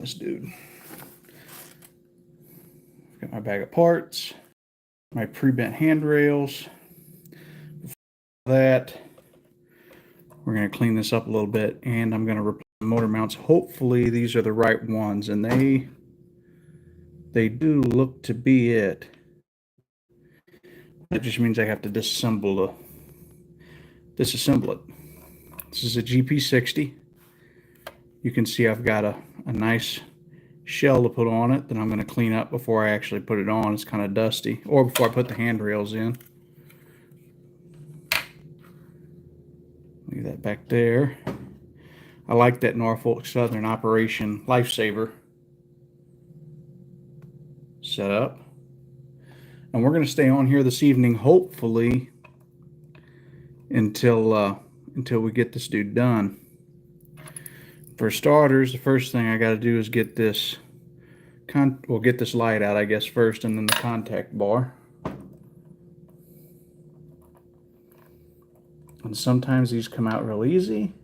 this dude. Got my bag of parts, my pre-bent handrails. Before that, we're going to clean this up a little bit, and I'm going to replace the motor mounts. Hopefully these are the right ones, and they do look to be it. That just means I have to disassemble it. This is a GP60. You can see I've got a nice shell to put on it that I'm going to clean up before I actually put it on. It's kind of dusty, or before I put the handrails in. Leave that back there. I like that Norfolk Southern Operation Lifesaver setup. And we're going to stay on here this evening, hopefully, until we get this dude done. For starters, the first thing I got to do is get this get this light out, I guess, first, and then the contact bar. And sometimes these come out real easy,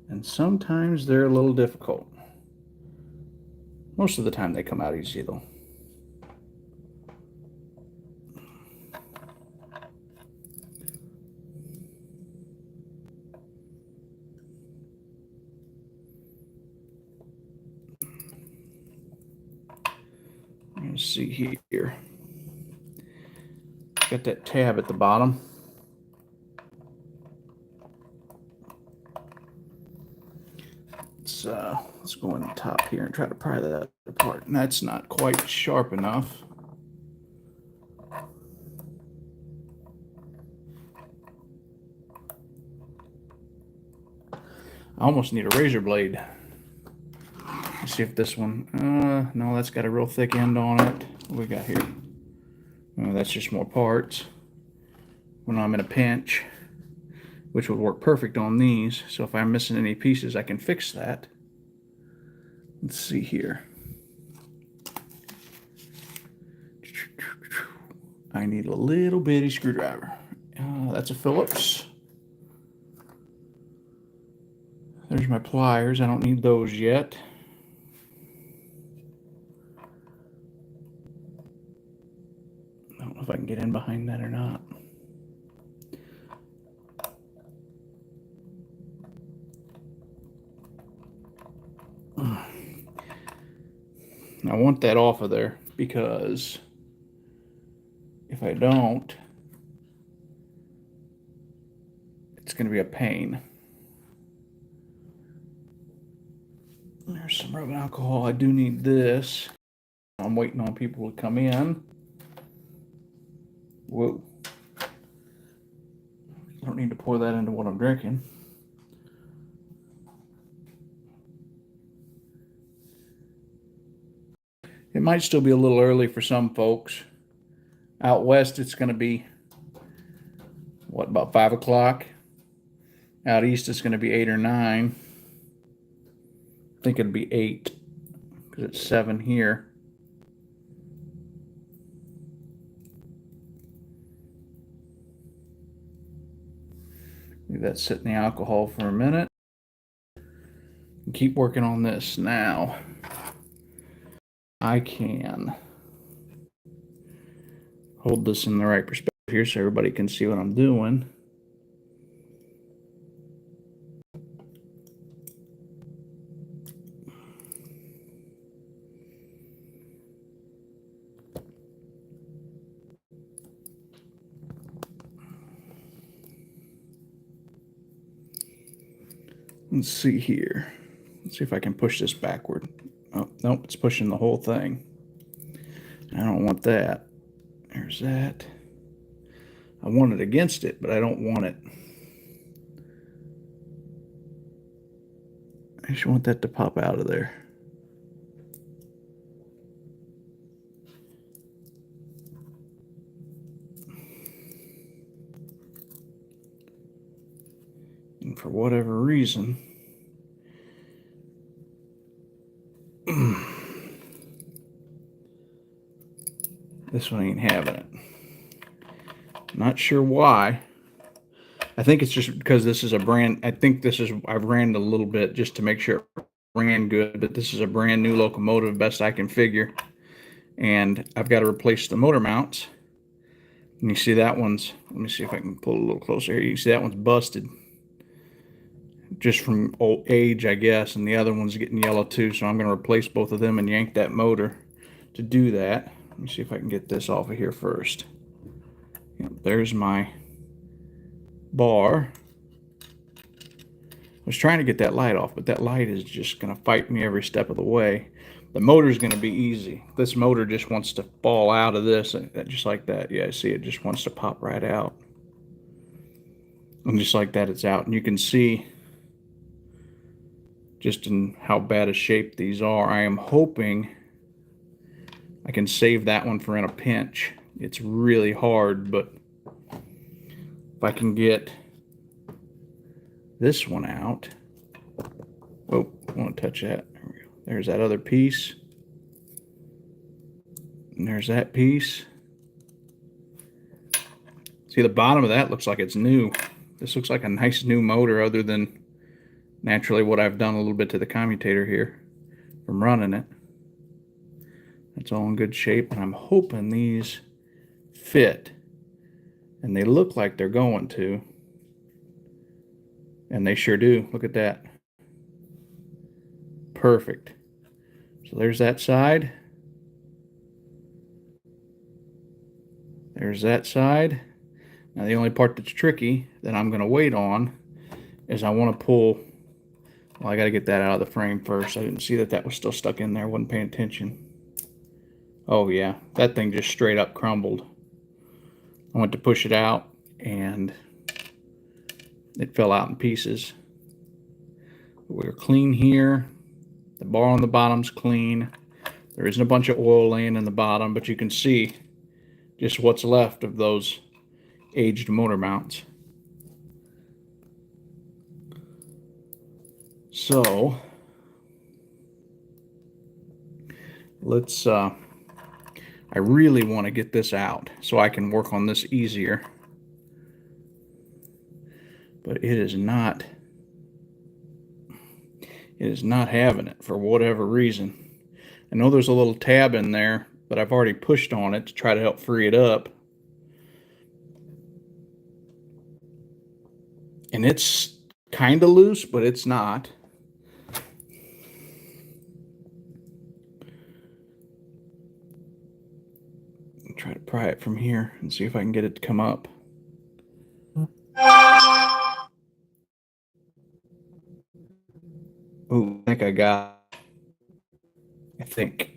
and sometimes they're a little difficult. Most of the time they come out easy, though. Let's see here. Got that tab at the bottom. Let's go on the top here and try to pry that apart. And that's not quite sharp enough. I almost need a razor blade. Let's see if this one, no, that's got a real thick end on it. What do we got here? Oh, that's just more parts. When I'm in a pinch, which would work perfect on these. So if I'm missing any pieces, I can fix that. Let's see here. I need a little bitty screwdriver. That's a Phillips. There's my pliers. I don't need those yet. I don't know if I can get in behind that or not. I want that off of there because if I don't, it's going to be a pain. There's some rubbing alcohol. I do need this. I'm waiting on people to come in. Whoa. I don't need to pour that into what I'm drinking. It might still be a little early for some folks. Out west, it's going to be, what, about 5 o'clock? Out east, it's going to be 8 or 9. I think it'll be 8 because it's 7 here. Leave that sit in the alcohol for a minute. And keep working on this. Now, I can hold this in the right perspective here so everybody can see what I'm doing. Let's see here. Let's see if I can push this backward. Oh, nope, it's pushing the whole thing. I don't want that. There's that. I want it against it, but I don't want it. I just want that to pop out of there. And for whatever reason, this one ain't having it. Not sure why. I think it's just because this is a brand. I think this is, I've ran it a little bit just to make sure ran good, but this is a brand new locomotive, best I can figure. And I've got to replace the motor mounts. And you see that one's, let me see if I can pull it a little closer here. You can see that one's busted just from old age, I guess, and the other one's getting yellow too, so I'm going to replace both of them and yank that motor to do that. Let me see if I can get this off of here first. Yep, there's my bar. I was trying to get that light off, but that light is just going to fight me every step of the way. The motor's going to be easy. This motor just wants to fall out of this, just like that. Yeah, I see it just wants to pop right out. And just like that, it's out. And you can see just in how bad a shape these are. I am hoping I can save that one for in a pinch. It's really hard, but if I can get this one out. Oh, I want to touch that. There we go. There's that other piece. And there's that piece. See, the bottom of that looks like it's new. This looks like a nice new motor, other than naturally what I've done a little bit to the commutator here from running it. It's all in good shape, and I'm hoping these fit. And they look like they're going to. And they sure do. Look at that. Perfect. So there's that side. There's that side. Now the only part that's tricky that I'm going to wait on is I want to pull, well, I got to get that out of the frame first. I didn't see that that was still stuck in there. Wasn't paying attention. Oh yeah, that thing just straight up crumbled. I went to push it out and it fell out in pieces. We're clean here. The bar on the bottom's clean. There isn't a bunch of oil laying in the bottom, but you can see just what's left of those aged motor mounts. So let's I really want to get this out so I can work on this easier, but it is not having it for whatever reason. I know there's a little tab in there, but I've already pushed on it to try to help free it up. And it's kind of loose, but it's not. I'll try to pry it from here and see if I can get it to come up. Ooh, I think I got it. I think.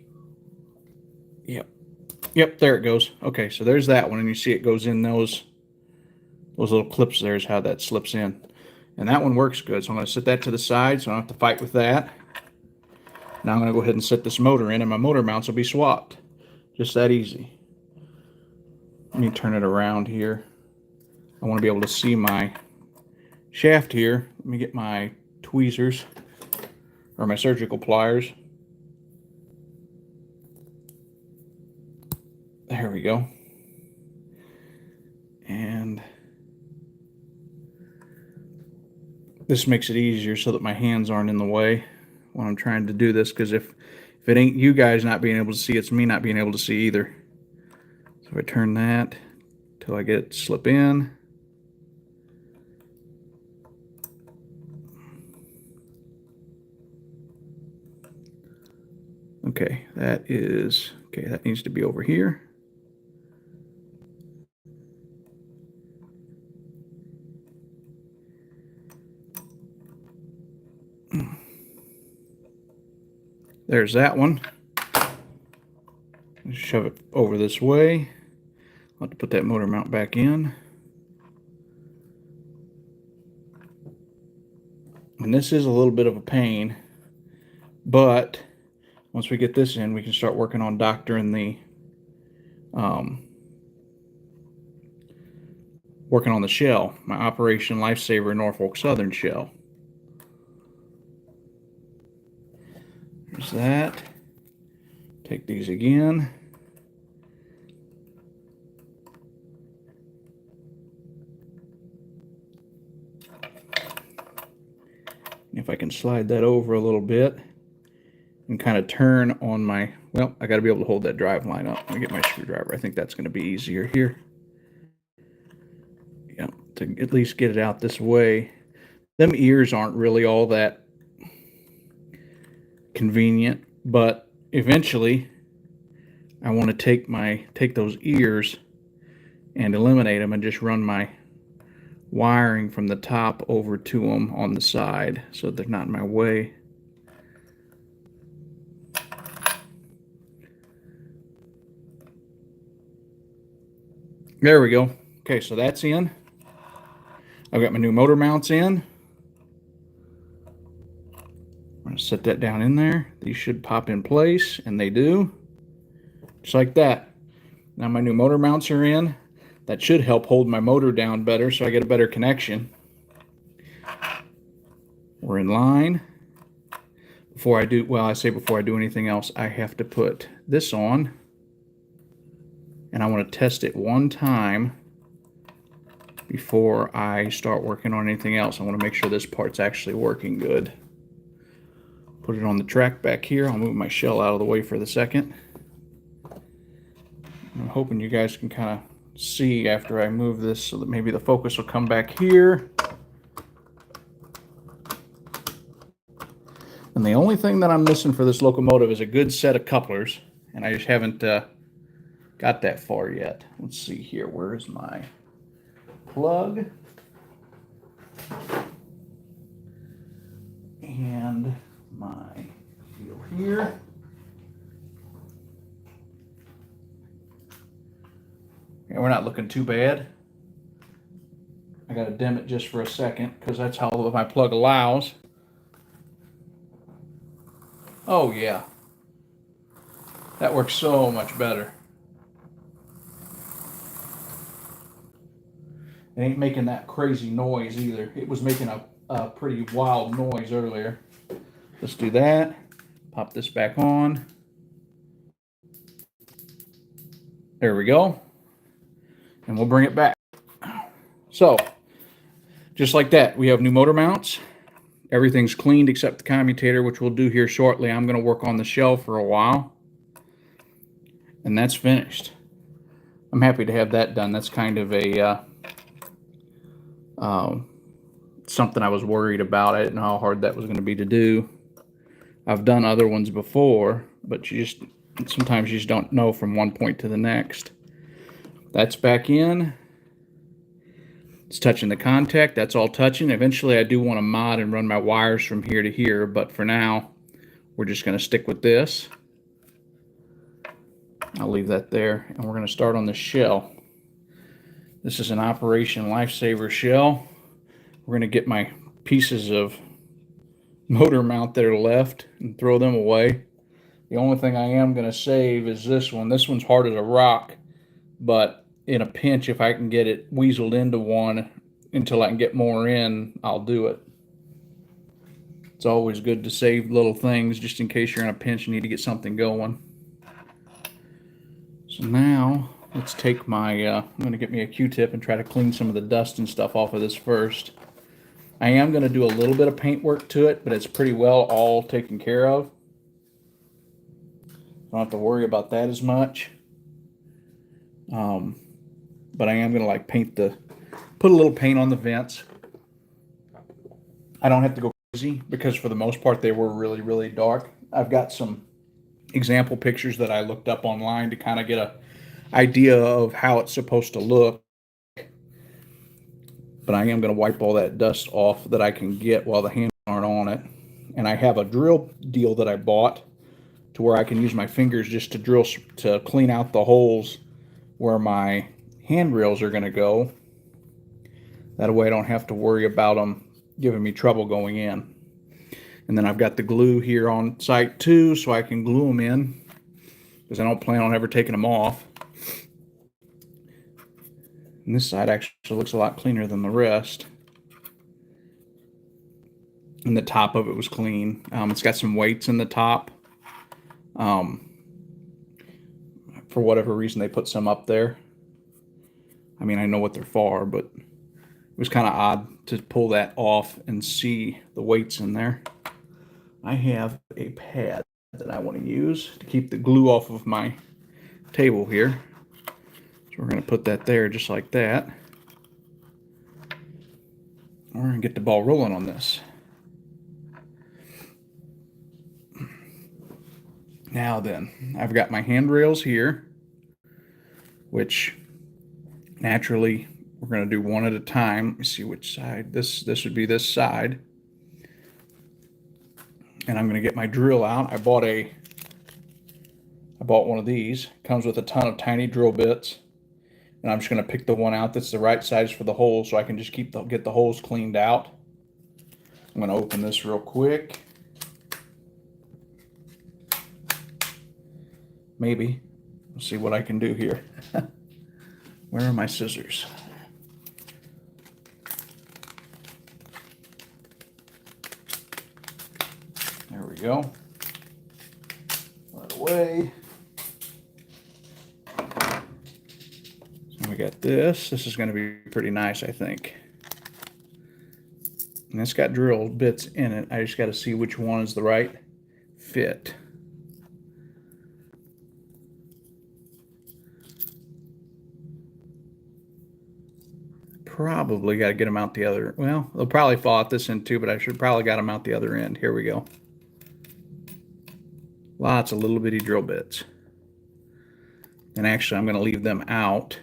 Yep, there it goes. Okay, so there's that one, and you see it goes in those little clips. There's how that slips in. And that one works good, so I'm going to set that to the side so I don't have to fight with that. Now I'm going to go ahead and set this motor in, and my motor mounts will be swapped. Just that easy. Let me turn it around here. I want to be able to see my shaft here. Let me get my tweezers, or my surgical pliers. There we go. And this makes it easier so that my hands aren't in the way when I'm trying to do this, because if it ain't you guys not being able to see, it's me not being able to see either. So if I turn that till I get it to slip in. Okay, that needs to be over here. There's that one. Shove it over this way. I'll have to put that motor mount back in. And this is a little bit of a pain, but once we get this in, we can start working on doctoring the working on the shell, my Operation Lifesaver Norfolk Southern shell. There's that. Take these again. If I can slide that over a little bit. and kind of turn on my, well, I got to be able to hold that drive line up. Let me get my screwdriver. I think that's going to be easier here. Yeah, to at least get it out this way. Them ears aren't really all that convenient, but eventually I want to take those ears and eliminate them and just run my wiring from the top over to them on the side so they're not in my way. There we go. Okay, so that's in. I've got my new motor mounts in. I'm going to set that down in there. These should pop in place, and they do. Just like that. Now my new motor mounts are in. That should help hold my motor down better so I get a better connection. We're in line. Before I do, well, I say before I do anything else, I have to put this on. And I want to test it one time before I start working on anything else. I want to make sure this part's actually working good. Put it on the track back here. I'll move my shell out of the way for the second. I'm hoping you guys can kind of see after I move this so that maybe the focus will come back here. And the only thing that I'm missing for this locomotive is a good set of couplers, and I just haven't got that far yet. Let's see here. Where's my plug? And my wheel here. Yeah, we're not looking too bad. I gotta dim it just for a second because that's how my plug allows. Oh yeah, that works so much better. It ain't making that crazy noise either. It was making a pretty wild noise earlier. Let's do that. Pop this back on. There we go. And we'll bring it back. So, just like that, we have new motor mounts. Everything's cleaned except the commutator, which we'll do here shortly. I'm going to work on the shell for a while. And that's finished. I'm happy to have that done. That's kind of a something I was worried about. I didn't know how hard that was going to be to do. I've done other ones before, but sometimes you just don't know from one point to the next. That's back in. It's touching the contact. That's all touching. Eventually, I do want to mod and run my wires from here to here, but for now, we're just going to stick with this. I'll leave that there, and we're going to start on the shell. This is an Operation Lifesaver shell. We're going to get my pieces of motor mount that are left and throw them away. The only thing I am going to save is this one. This one's hard as a rock, but in a pinch, if I can get it weaseled into one until I can get more in, I'll do it. It's always good to save little things just in case you're in a pinch and need to get something going. So now let's take my, I'm going to get me a Q-tip and try to clean some of the dust and stuff off of this first. I am going to do a little bit of paint work to it, but it's pretty well all taken care of. Don't have to worry about that as much. But I am going to like put a little paint on the vents. I don't have to go crazy because for the most part they were really, really dark. I've got some example pictures that I looked up online to kind of get an idea of how it's supposed to look. But I am going to wipe all that dust off that I can get while the hands aren't on it. And I have a drill deal that I bought to where I can use my fingers just to clean out the holes where my handrails are going to go. That way I don't have to worry about them giving me trouble going in. And then I've got the glue here on site too, so I can glue them in because I don't plan on ever taking them off. And this side actually looks a lot cleaner than the rest. And the top of it was clean. It's got some weights in the top. For whatever reason, they put some up there. I mean, I know what they're for, but it was kind of odd to pull that off and see the weights in there. I have a pad that I want to use to keep the glue off of my table here. So we're going to put that there just like that. We're going to get the ball rolling on this. Now then, I've got my handrails here, which naturally we're going to do one at a time. Let me see which side. This would be this side. And I'm going to get my drill out. I bought one of these. Comes with a ton of tiny drill bits. And I'm just going to pick the one out that's the right size for the hole so I can just get the holes cleaned out. I'm going to open this real quick. Maybe. We'll see what I can do here. Where are my scissors? There we go. Put it away. So we got this. This is going to be pretty nice, I think. And it's got drill bits in it. I just got to see which one is the right fit. Probably got to get them out the other. Well, they'll probably fall out this end too, but I should probably got them out the other end. Here we go. Lots of little bitty drill bits. And actually, I'm going to leave them out.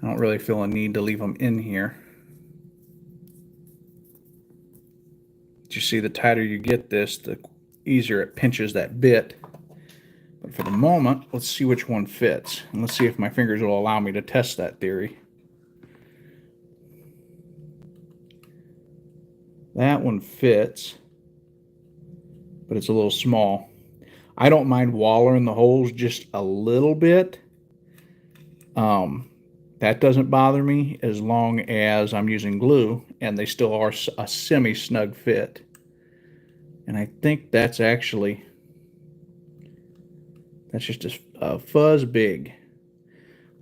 I don't really feel a need to leave them in here. You see, the tighter you get this, the easier it pinches that bit. But for the moment, let's see which one fits. And let's see if my fingers will allow me to test that theory. That one fits, but it's a little small. I don't mind wallering the holes just a little bit. That doesn't bother me as long as I'm using glue and they still are a semi-snug fit. And I think that's actually, that's just a fuzz big.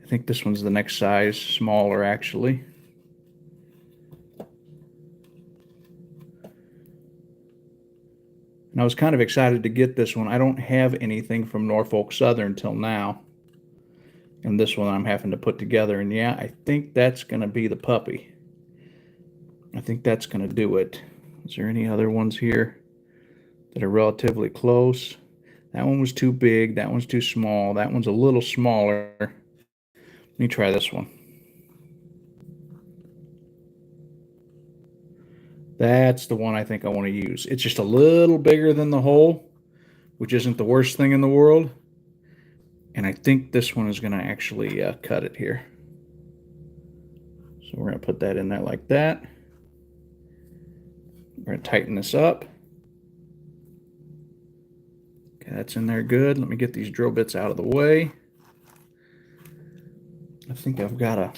I think this one's the next size smaller actually. And I was kind of excited to get this one. I don't have anything from Norfolk Southern till now. And this one I'm having to put together. And yeah, I think that's going to be the puppy. I think that's going to do it. Is there any other ones here that are relatively close? That one was too big. That one's too small. That one's a little smaller. Let me try this one. That's the one I think I want to use. It's just a little bigger than the hole, which isn't the worst thing in the world. And I think this one is going to actually cut it here. So we're going to put that in there like that. We're going to tighten this up. Okay, that's in there good. Let me get these drill bits out of the way. I think I've got a...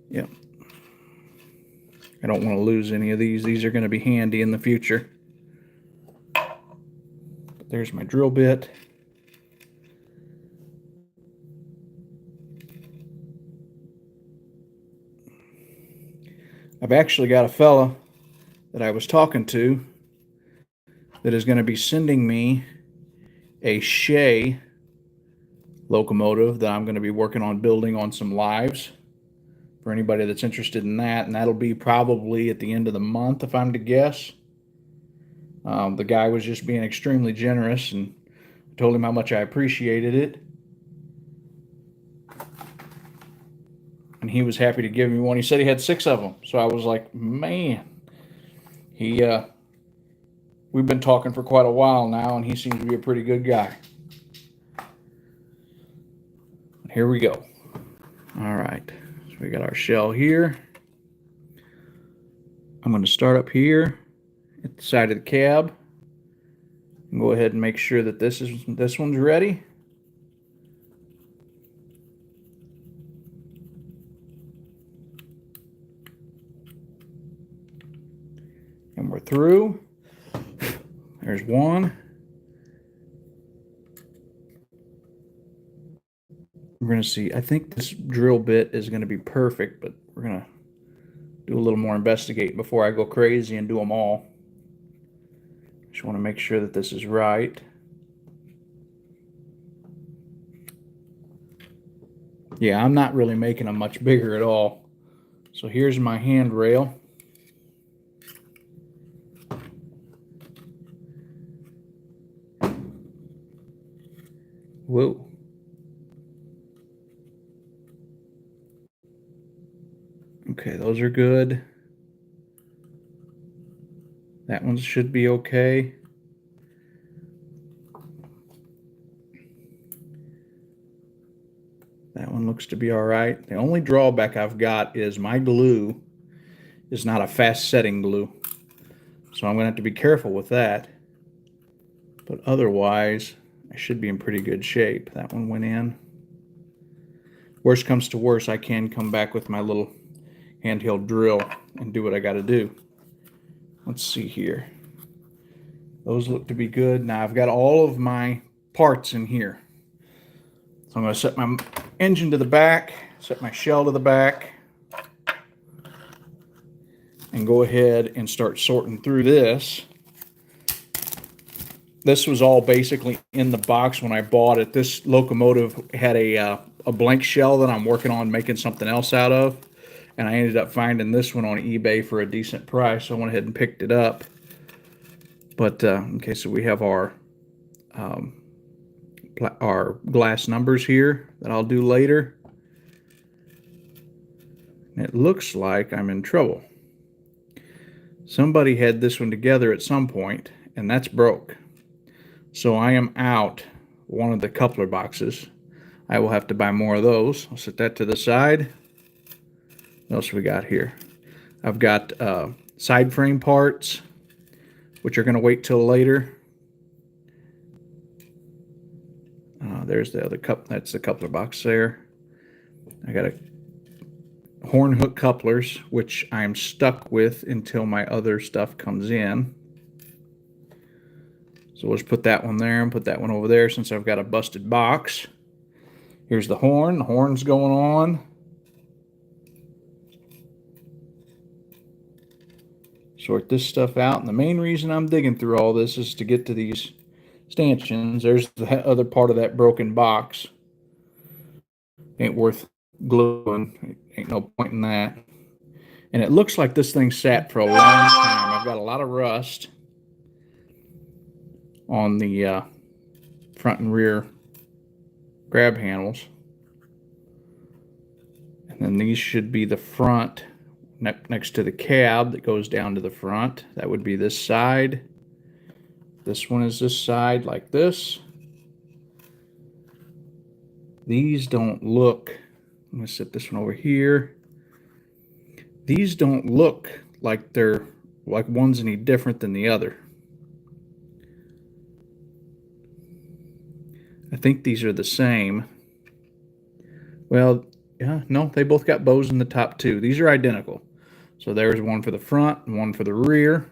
Yep. I don't want to lose any of these. These are going to be handy in the future. But there's my drill bit. I've actually got a fella that I was talking to that is going to be sending me a Shea locomotive that I'm going to be working on building on some lives. For anybody that's interested in that, and that'll be probably at the end of the month, if I'm to guess. The guy was just being extremely generous, and I told him how much I appreciated it. And he was happy to give me one. He said he had 6 of them, so I was like, man. We've been talking for quite a while now, and he seems to be a pretty good guy. Here we go. All right. We got our shell here. I'm going to start up here at the side of the cab and go ahead and make sure that this one's ready. And we're through. There's one. We're going to see. I think this drill bit is going to be perfect, but we're going to do a little more investigating before I go crazy and do them all. Just want to make sure that this is right. Yeah, I'm not really making them much bigger at all. So here's my handrail. Whoa. Okay, those are good. That one should be okay. That one looks to be all right. The only drawback I've got is my glue is not a fast setting glue. So I'm going to have to be careful with that. But otherwise, I should be in pretty good shape. That one went in. Worst comes to worst, I can come back with my little handheld drill and do what I got to do. Let's see here. Those look to be good. Now I've got all of my parts in here. So I'm going to set my engine to the back, set my shell to the back, and go ahead and start sorting through this. This was all basically in the box when I bought it. This locomotive had a blank shell that I'm working on making something else out of, and I ended up finding this one on eBay for a decent price, so I went ahead and picked it up. But okay, so we have our glass numbers here that I'll do later. And it looks like I'm in trouble. Somebody had this one together at some point, and that's broke. So I am out one of the coupler boxes. I will have to buy more of those. I'll set that to the side. What else we got here? I've got side frame parts, which are going to wait till later. There's the other cup. That's the coupler box there. I got a horn hook couplers, which I'm stuck with until my other stuff comes in. So we'll just put that one there and put that one over there since I've got a busted box. Here's the horn. The horn's going on. Sort this stuff out. And the main reason I'm digging through all this is to get to these stanchions. There's the other part of that broken box. Ain't worth gluing. Ain't no point in that. And it looks like this thing sat for a long time. I've got a lot of rust on the front and rear grab handles. And then these should be the front next to the cab that goes down to the front. That would be this side. This one is this side like this. These don't look, I'm going to set this one over here. These don't look like they're like one's any different than the other. I think these are the same. Well, yeah, no, they both got bows in the top too. These are identical. So there's one for the front and one for the rear.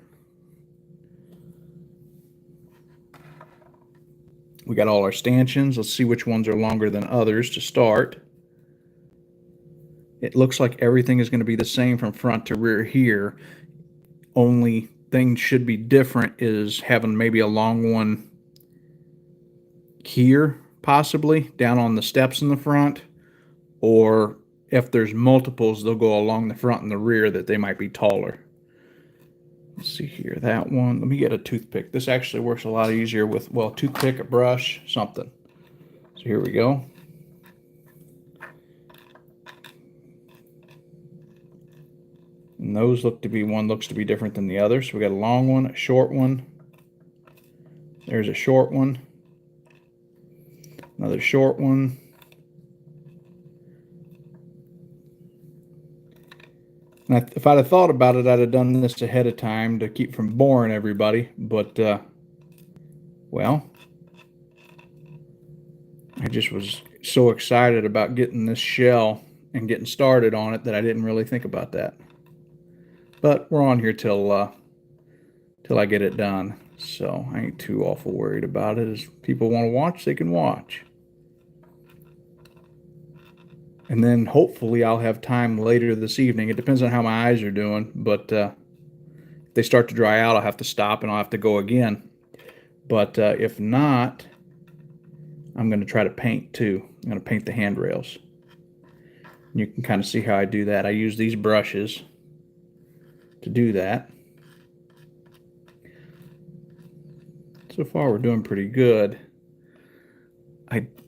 We got all our stanchions. Let's see which ones are longer than others to start. It looks like everything is going to be the same from front to rear here. Only thing should be different is having maybe a long one here, possibly, down on the steps in the front. Or if there's multiples, they'll go along the front and the rear that they might be taller. Let's see here, that one. Let me get a toothpick. This actually works a lot easier with, well, a toothpick, a brush, something. So here we go. And those look to be, one looks to be different than the other. So we got a long one, a short one. There's a short one. Another short one. And if I'd have thought about it, I'd have done this ahead of time to keep from boring everybody. But, well, I just was so excited about getting this shell and getting started on it that I didn't really think about that. But we're on here till I get it done. So I ain't too awful worried about it. If people want to watch, they can watch. And then hopefully I'll have time later this evening. It depends on how my eyes are doing. But if they start to dry out, I'll have to stop and I'll have to go again. But if not, I'm going to try to paint too. I'm going to paint the handrails. You can kind of see how I do that. I use these brushes to do that. So far we're doing pretty good.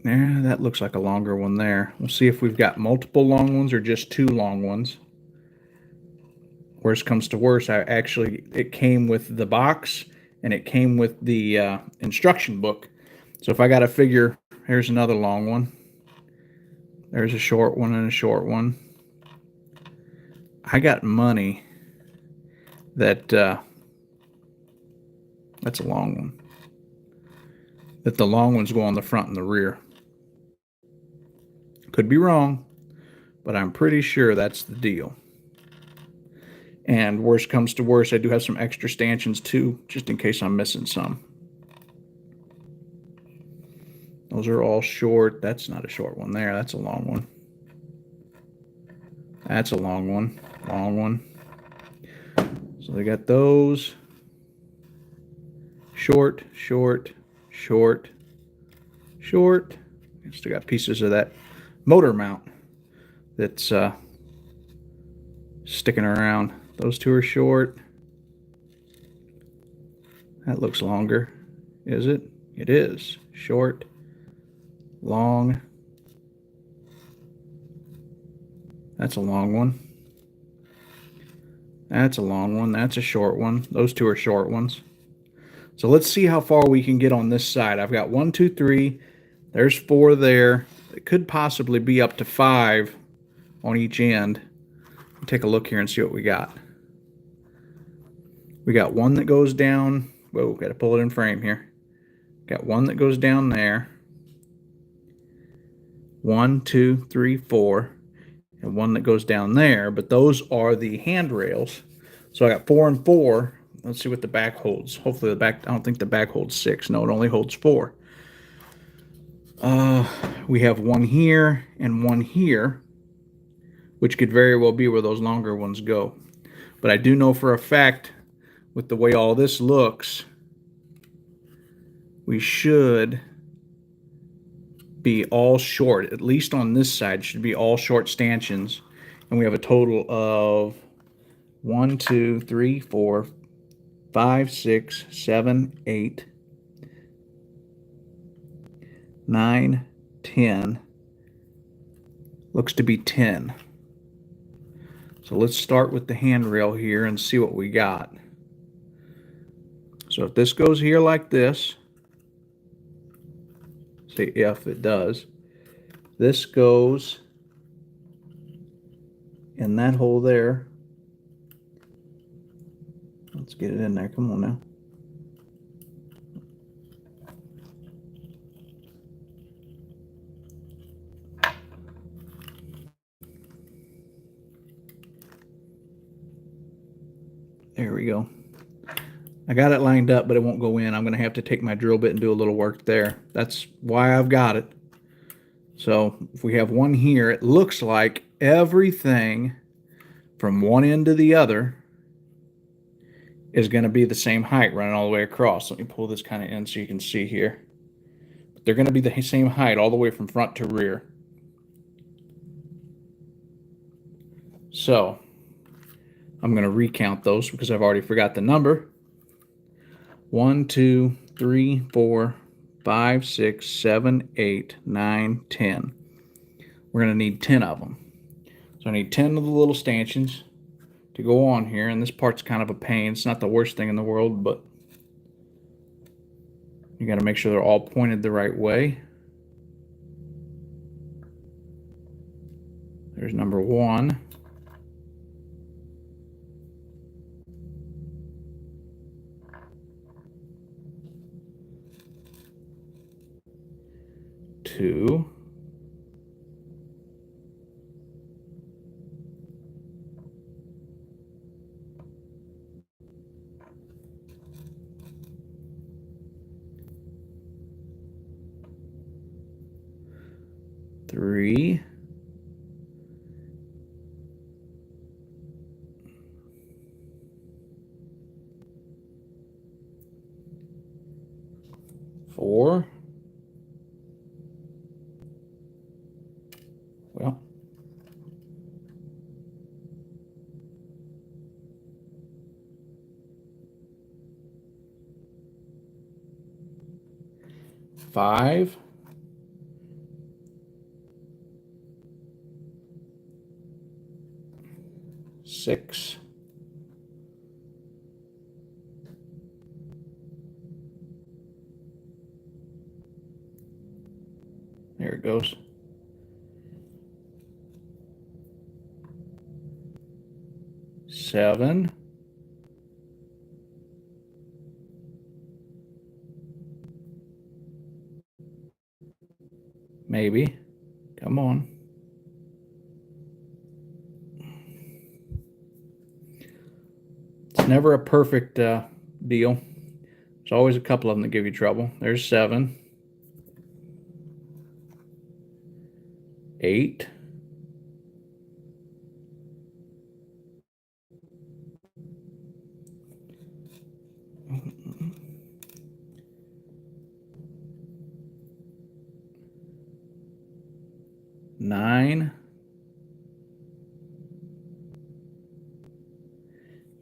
That looks like a longer one there. We'll see if we've got multiple long ones or just 2 long ones. Worst comes to worst, it came with the box and it came with the instruction book. So if I got to figure, here's another long one. There's a short one and a short one. I got money that that's a long one. That the long ones go on the front and the rear. Could be wrong, but I'm pretty sure that's the deal. And worst comes to worst, I do have some extra stanchions too, just in case I'm missing some. Those are all short. That's not a short one there. That's a long one. That's a long one. Long one. So they got those. Short, short, short, short. Still got pieces of that motor mount that's sticking around. Those 2 are short. That looks longer. Is it? It is. Short, long. That's a long one. That's a long one. That's a short one. Those 2 are short ones. So let's see how far we can get on this side. I've got 1, 2, 3. There's 4 there. It could possibly be up to 5 on each end. Take a look here and see what we got. We got one that goes down. Whoa, got to pull it in frame here. Got one that goes down there. 1, 2, 3, 4. And one that goes down there. But those are the handrails. So I got 4 and 4. Let's see what the back holds. Hopefully the back, I don't think the back holds 6. No, it only holds 4. We have one here and one here, which could very well be where those longer ones go. But I do know for a fact, with the way all this looks, we should be all short. At least on this side, should be all short stanchions. And we have a total of 1, 2, 3, 4, 5, 6, 7, 8, 9, 10. Looks to be 10. So let's start with the handrail here and see what we got. So if this goes here like this, see if it does, this goes in that hole there. Let's get it in there. Come on now. There we go. I got it lined up, but it won't go in. I'm going to have to take my drill bit and do a little work there. That's why I've got it. So if we have one here, it looks like everything from one end to the other is going to be the same height running all the way across. Let me pull this kind of in so you can see here. They're going to be the same height all the way from front to rear. So I'm going to recount those because I've already forgot the number. 1, 2, 3, 4, 5, 6, 7, 8, 9, 10. We're going to need 10 of them. So I need 10 of the little stanchions to go on here, and this part's kind of a pain. It's not the worst thing in the world, but you got to make sure they're all pointed the right way. There's number 1. Two. 3. 4. Well, 5. 6. There it goes. 7. Maybe. Come on. It's never a perfect deal. There's always a couple of them that give you trouble. There's 7. 8. 9.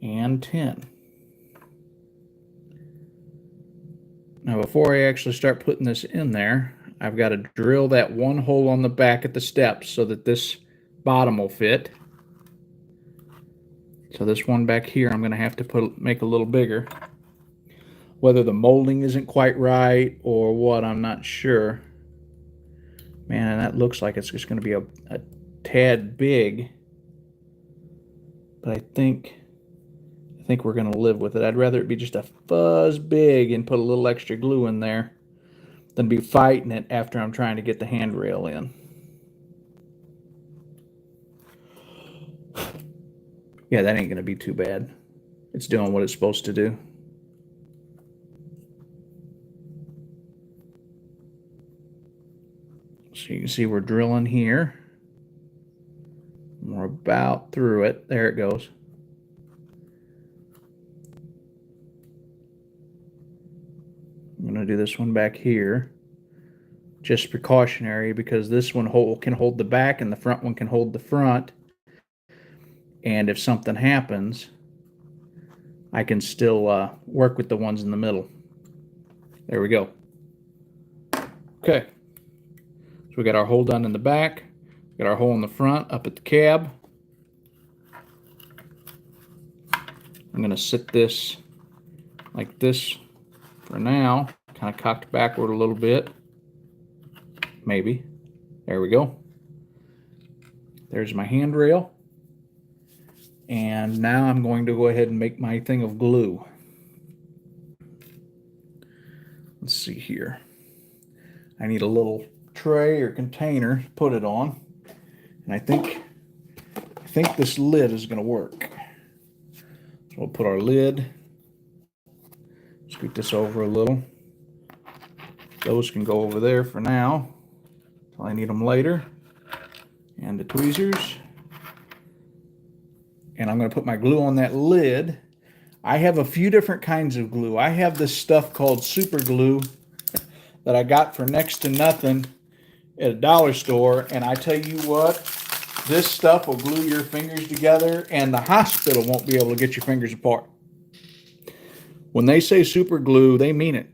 And 10. Now before I actually start putting this in there, I've got to drill that one hole on the back at the steps so that this bottom will fit. So this one back here I'm going to have to make a little bigger. Whether the molding isn't quite right or what, I'm not sure. Man, that looks like it's just going to be a tad big. But I think we're going to live with it. I'd rather it be just a fuzz big and put a little extra glue in there than be fighting it after I'm trying to get the handrail in. Yeah, that ain't going to be too bad. It's doing what it's supposed to do. So you can see we're drilling here. We're about through it. There it goes. I'm going to do this one back here. Just precautionary because this one can hold the back and the front one can hold the front. And if something happens, I can still work with the ones in the middle. There we go. Okay. So we got our hole done in the back. We got our hole in the front up at the cab. I'm going to sit this like this for now. Kind of cocked backward a little bit. Maybe. There we go. There's my handrail. And now I'm going to go ahead and make my thing of glue. Let's see here. I need a little tray or container to put it on. And I think this lid is going to work. So we'll put our lid. Scoot this over a little. Those can go over there for now. Until I need them later. And the tweezers. And I'm going to put my glue on that lid. I have a few different kinds of glue. I have this stuff called super glue that I got for next to nothing at a dollar store. And I tell you what, this stuff will glue your fingers together and the hospital won't be able to get your fingers apart. When they say super glue, they mean it.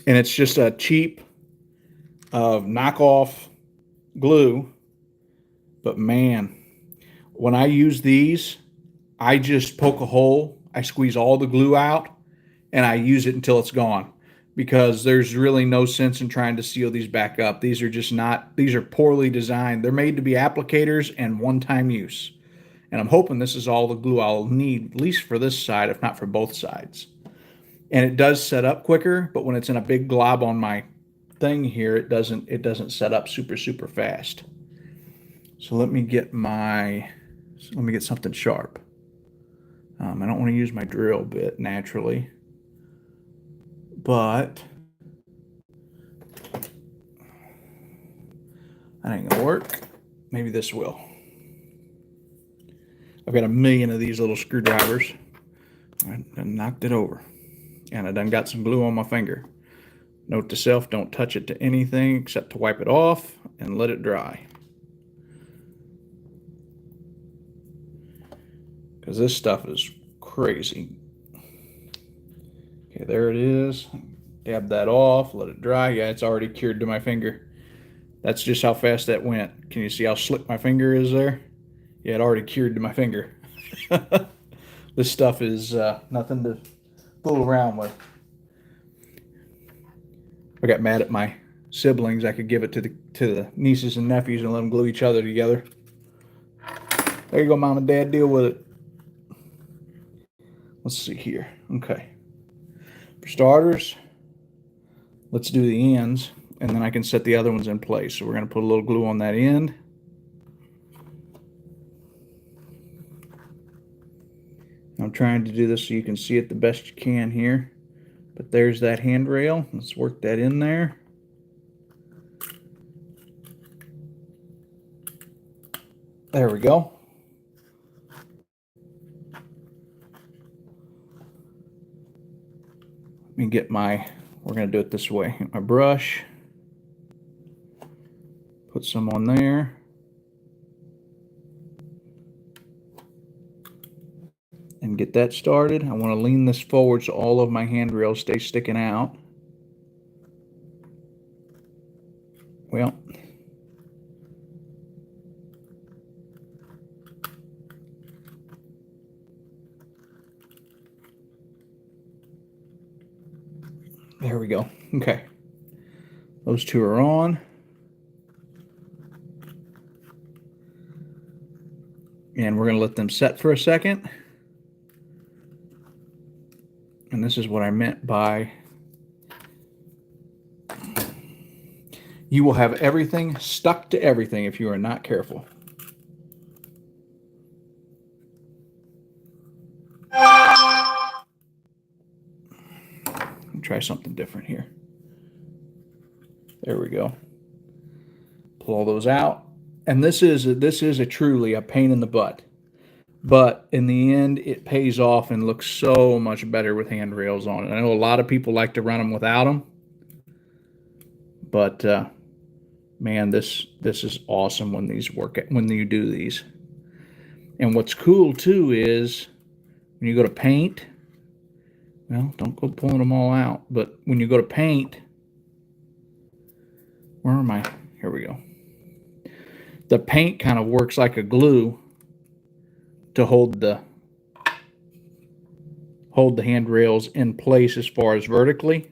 And it's just a cheap knockoff glue. But man, when I use these, I just poke a hole, I squeeze all the glue out, and I use it until it's gone. Because there's really no sense in trying to seal these back up. These are poorly designed. They're made to be applicators and one-time use. And I'm hoping this is all the glue I'll need, at least for this side, if not for both sides. And it does set up quicker, but when it's in a big glob on my thing here, it doesn't set up super fast. So let me get something sharp. I don't want to use my drill bit naturally, but that ain't gonna work. Maybe this will. I've got a million of these little screwdrivers. I knocked it over, and I done got some glue on my finger. Note to self, don't touch it to anything except to wipe it off and let it dry. Because this stuff is crazy. Okay, there it is. Dab that off, let it dry. Yeah, it's already cured to my finger. That's just how fast that went. Can you see how slick my finger is there? Yeah, it already cured to my finger. This stuff is nothing to fool around with. I got mad at my siblings. I could give it to the nieces and nephews and let them glue each other together. There you go, Mom and Dad, deal with it. Let's see here. Okay. For starters, let's do the ends, and then I can set the other ones in place. So we're going to put a little glue on that end. I'm trying to do this so you can see it the best you can here. But there's that handrail. Let's work that in there. There we go. Let me get my, we're going to do it this way. Get my brush. Put some on there. And get that started. I want to lean this forward so all of my handrails stay sticking out. Well, there we go. Okay. Those two are on. And we're going to let them set for a second. And this is what I meant by you will have everything stuck to everything if you are not careful. Try something different here. There we go. Pull all those out. And this is a truly a pain in the butt. But in the end, it pays off and looks so much better with handrails on it. I know a lot of people like to run them without them. But man, this is awesome when these work, when you do these. And what's cool too is when you go to paint, well, don't go pulling them all out, but when you go to paint, where am I? Here we go. The paint kind of works like a glue to hold the handrails in place as far as vertically.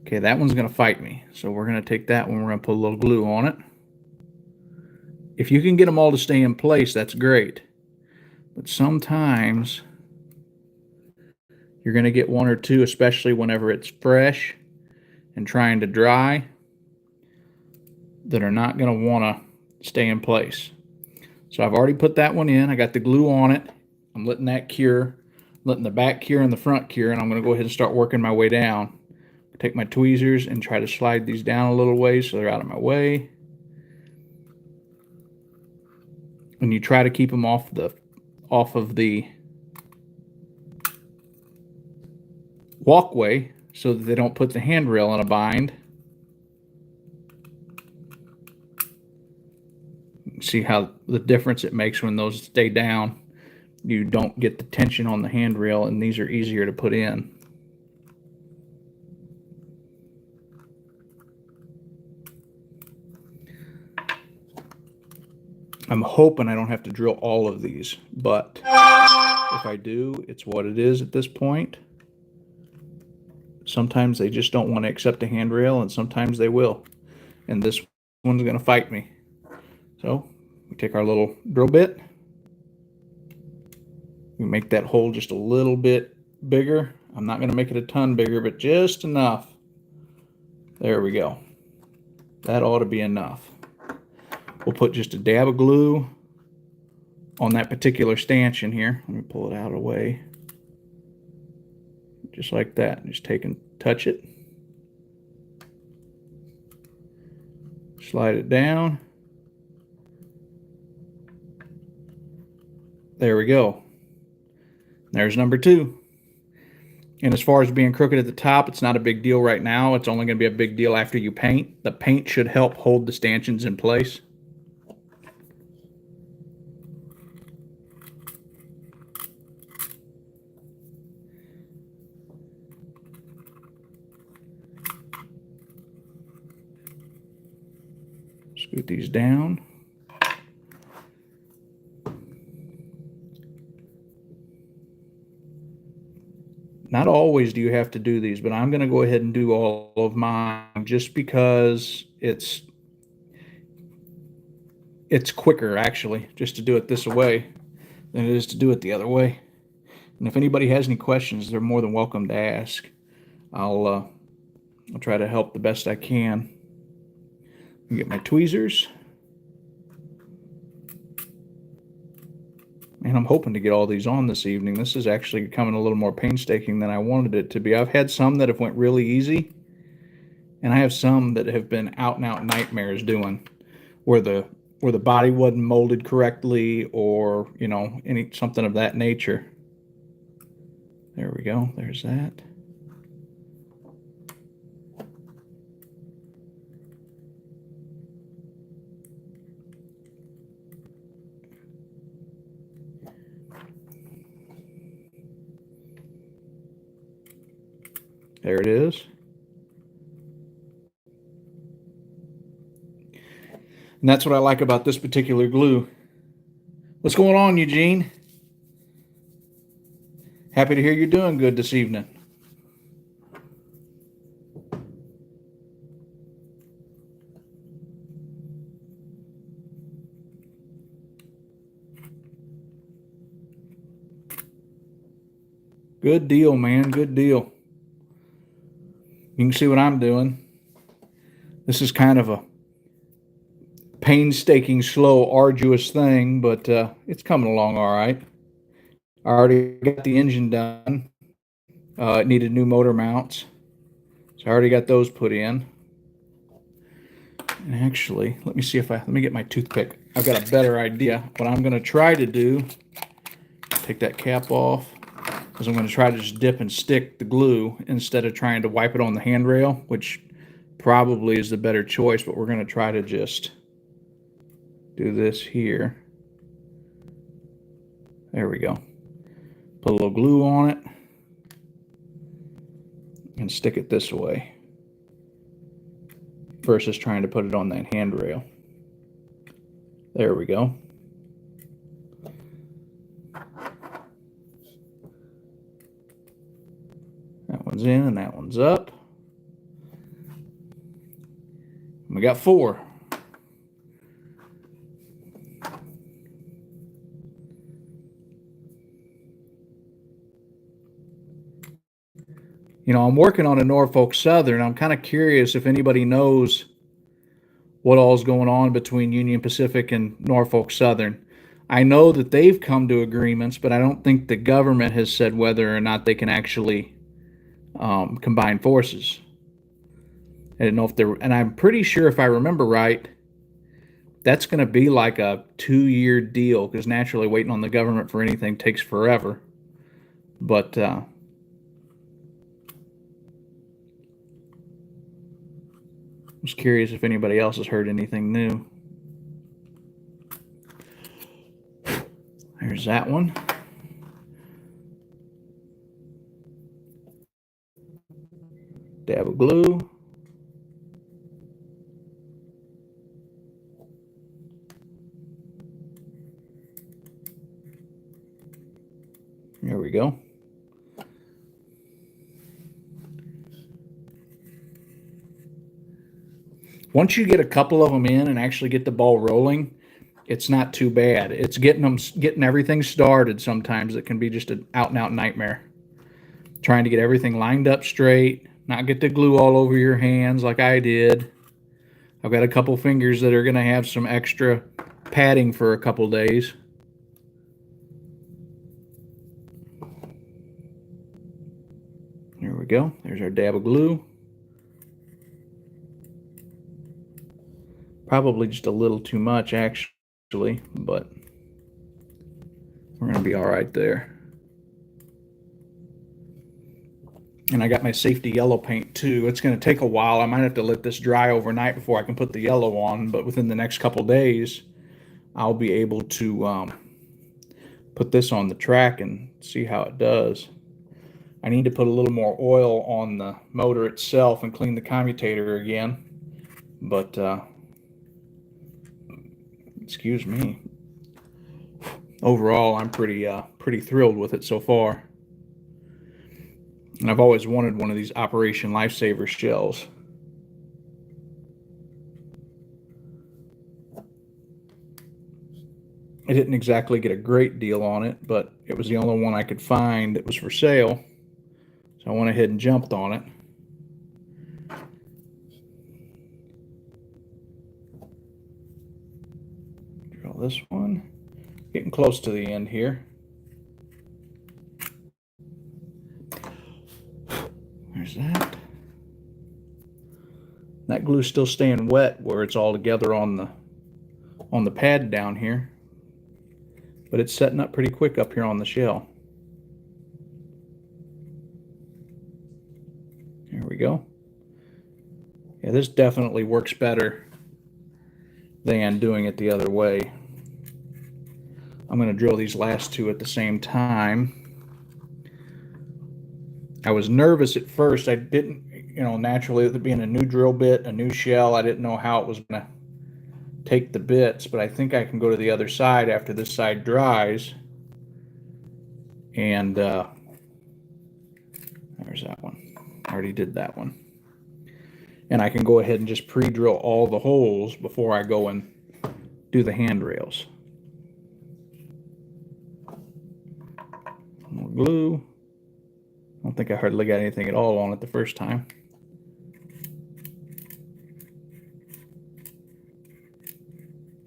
Okay, that one's going to fight me. So we're going to take that one, we're going to put a little glue on it. If you can get them all to stay in place, that's great. But sometimes you're going to get one or two, especially whenever it's fresh and trying to dry, that are not going to want to stay in place. So I've already put that one in. I got the glue on it. I'm letting that cure, letting the back cure and the front cure, and I'm going to go ahead and start working my way down. Take my tweezers and try to slide these down a little way so they're out of my way. And you try to keep them off of the walkway so that they don't put the handrail in a bind. See how the difference it makes when those stay down. You don't get the tension on the handrail, and these are easier to put in. I'm hoping I don't have to drill all of these, but if I do, it's what it is at this point. Sometimes they just don't want to accept a handrail, and sometimes they will. And this one's going to fight me. So we take our little drill bit. We make that hole just a little bit bigger. I'm not going to make it a ton bigger, but just enough. There we go. That ought to be enough. We'll put just a dab of glue on that particular stanchion here. Let me pull it out of the way. Just like that. Just take and touch it. Slide it down. There we go. There's number 2. And as far as being crooked at the top, it's not a big deal right now. It's only going to be a big deal after you paint. The paint should help hold the stanchions in place. Scoot these down. Not always do you have to do these, but I'm going to go ahead and do all of mine just because it's quicker, actually, just to do it this way than it is to do it the other way. And if anybody has any questions, they're more than welcome to ask. I'll try to help the best I can. Get my tweezers. And I'm hoping to get all these on this evening. This is actually becoming a little more painstaking than I wanted it to be. I've had some that have went really easy, and I have some that have been out and out nightmares doing, where the body wasn't molded correctly, or something of that nature. There we go. There's that. There it is. And that's what I like about this particular glue. What's going on, Eugene? Happy to hear you're doing good this evening. Good deal, man. Good deal. You can see what I'm doing. This is kind of a painstaking, slow, arduous thing, but it's coming along all right. I already got the engine done. It needed new motor mounts, so I already got those put in. And actually, let me get my toothpick. I've got a better idea. What I'm going to try to do, take that cap off, is I'm going to try to just dip and stick the glue instead of trying to wipe it on the handrail, which probably is the better choice, but we're going to try to just do this here. There we go. Put a little glue on it and stick it this way versus trying to put it on that handrail. There we go. That one's in and that one's up. We got 4. I'm working on a Norfolk Southern. I'm kind of curious if anybody knows what all's going on between Union Pacific and Norfolk Southern. I know that they've come to agreements, but I don't think the government has said whether or not they can actually combine forces. I didn't know if and I'm pretty sure, if I remember right, that's going to be like a 2-year deal, because naturally waiting on the government for anything takes forever. But I was curious if anybody else has heard anything new. There's that one. Dab of glue. There we go. Once you get a couple of them in and actually get the ball rolling, it's not too bad. It's getting everything started sometimes that can be just an out-and-out nightmare. Trying to get everything lined up straight, not get the glue all over your hands like I did. I've got a couple fingers that are going to have some extra padding for a couple days. There we go. There's our dab of glue. Probably just a little too much, actually, but We're going to be all right there. And I got my safety yellow paint too. It's going to take a while. I might have to let this dry overnight before I can put the yellow on, but within the next couple days, I'll be able to put this on the track and see how it does. I need to put a little more oil on the motor itself and clean the commutator again, but excuse me. Overall, I'm pretty thrilled with it so far. And I've always wanted one of these Operation Lifesaver shells. I didn't exactly get a great deal on it, but it was the only one I could find that was for sale. So I went ahead and jumped on it. Drill this one. Getting close to the end here. There's that. That glue's still staying wet where it's all together on the pad down here. But it's setting up pretty quick up here on the shell. There we go. Yeah, this definitely works better than doing it the other way. I'm going to drill these last two at the same time. I was nervous at first. I didn't, naturally, with it being a new drill bit, a new shell, I didn't know how it was going to take the bits, but I think I can go to the other side after this side dries. And there's that one. I already did that one. And I can go ahead and just pre-drill all the holes before I go and do the handrails. More glue. I don't think I hardly got anything at all on it the first time.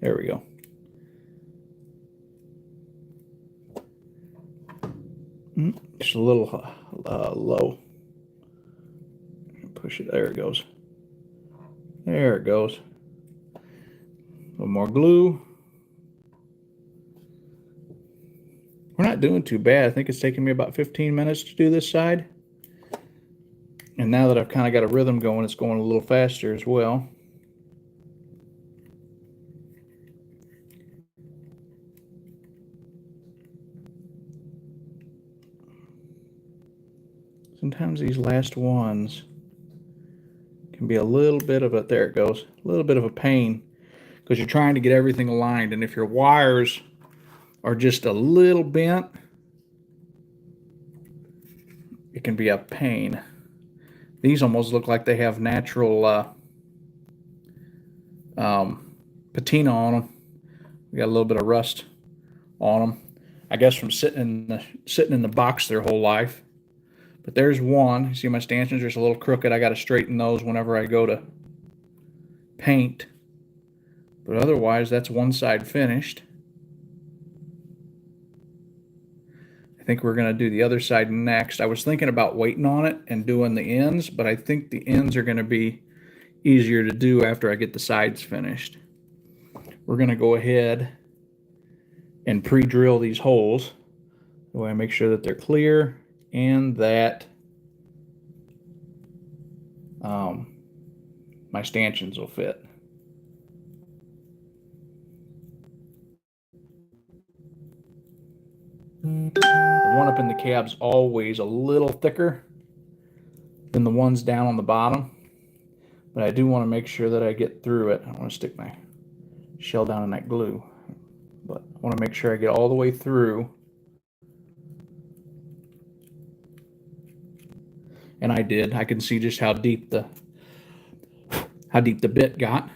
There we go. Just a little low. Push it. There it goes. There it goes. A little more glue. We're not doing too bad. I think it's taking me about 15 minutes to do this side. And now that I've kind of got a rhythm going, it's going a little faster as well. Sometimes these last ones can be a little bit of a, there it goes, a little bit of a pain because you're trying to get everything aligned. And if your wires are just a little bent, it can be a pain. These almost look like they have natural patina on them. We got a little bit of rust on them. I guess from sitting in the box their whole life. But there's one. You see my stanchions are just a little crooked. I got to straighten those whenever I go to paint. But otherwise, that's one side finished. I think we're going to do the other side next. I was thinking about waiting on it and doing the ends, but I think the ends are going to be easier to do after I get the sides finished. We're going to go ahead and pre-drill these holes. So I make sure that they're clear and that my stanchions will fit. The one up in the cab's always a little thicker than the ones down on the bottom, but I do want to make sure that I get through it. I don't want to stick my shell down in that glue, but I want to make sure I get all the way through. And I did. I can see just how deep the bit got,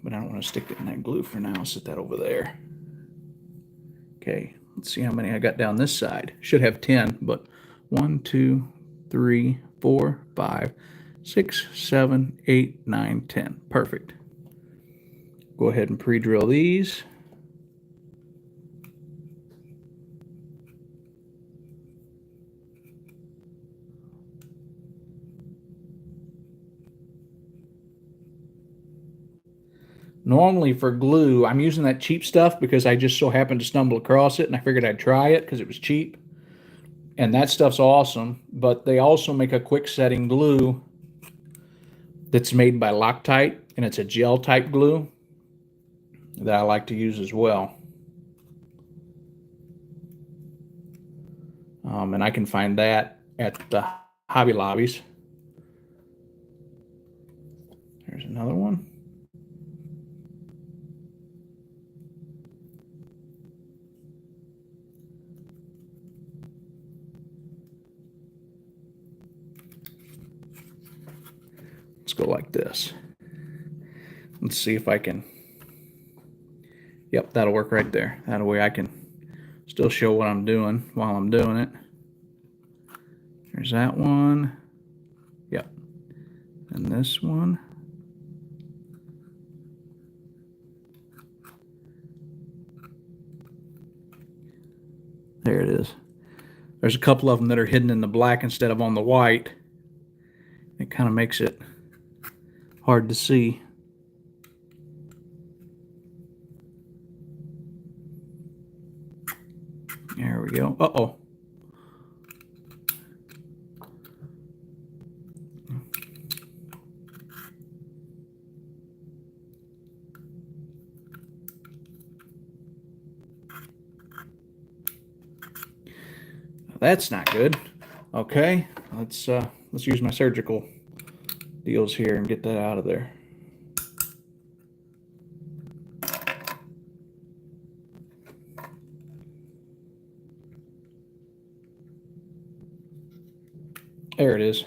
but I don't want to stick it in that glue for now. I'll set that over there. Okay, let's see how many I got down this side. Should have 10, but 1, 2, 3, 4, 5, 6, 7, 8, 9, 10. Perfect. Go ahead and pre-drill these. Normally for glue, I'm using that cheap stuff because I just so happened to stumble across it and I figured I'd try it because it was cheap. And that stuff's awesome, but they also make a quick setting glue that's made by Loctite, and it's a gel type glue that I like to use as well. And I can find that at the Hobby Lobbies. There's another one. Let's go like this. Let's see if I can. Yep, that'll work right there. That way I can still show what I'm doing while I'm doing it. There's that one. Yep. And this one. There it is. There's a couple of them that are hidden in the black instead of on the white. It kind of makes it hard to see. There we go. Uh-oh. That's not good. Okay, let's use my surgical deals here and get that out of there. There it is.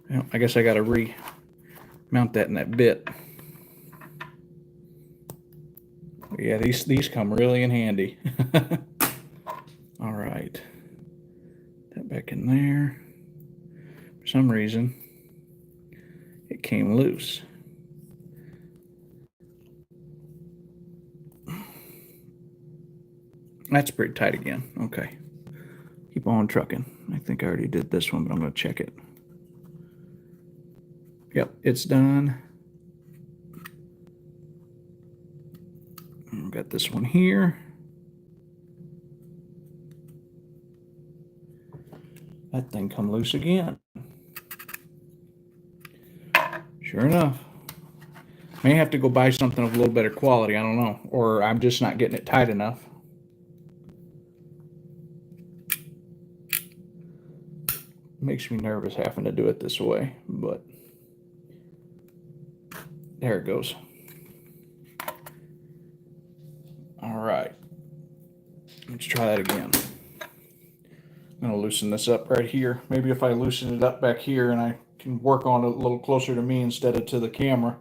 Well, I guess I got to remount that in that bit. Yeah, these come really in handy. All right. That back in there. For some reason, it came loose. That's pretty tight again. Okay. Keep on trucking. I think I already did this one, but I'm going to check it. Yep, it's done. I've got this one here. That thing come loose again. Sure enough. May have to go buy something of a little better quality. I don't know. Or I'm just not getting it tight enough. Makes me nervous having to do it this way, but there it goes. All right. Let's try that again. I'm going to loosen this up right here. Maybe if I loosen it up back here and I can work on it a little closer to me instead of to the camera,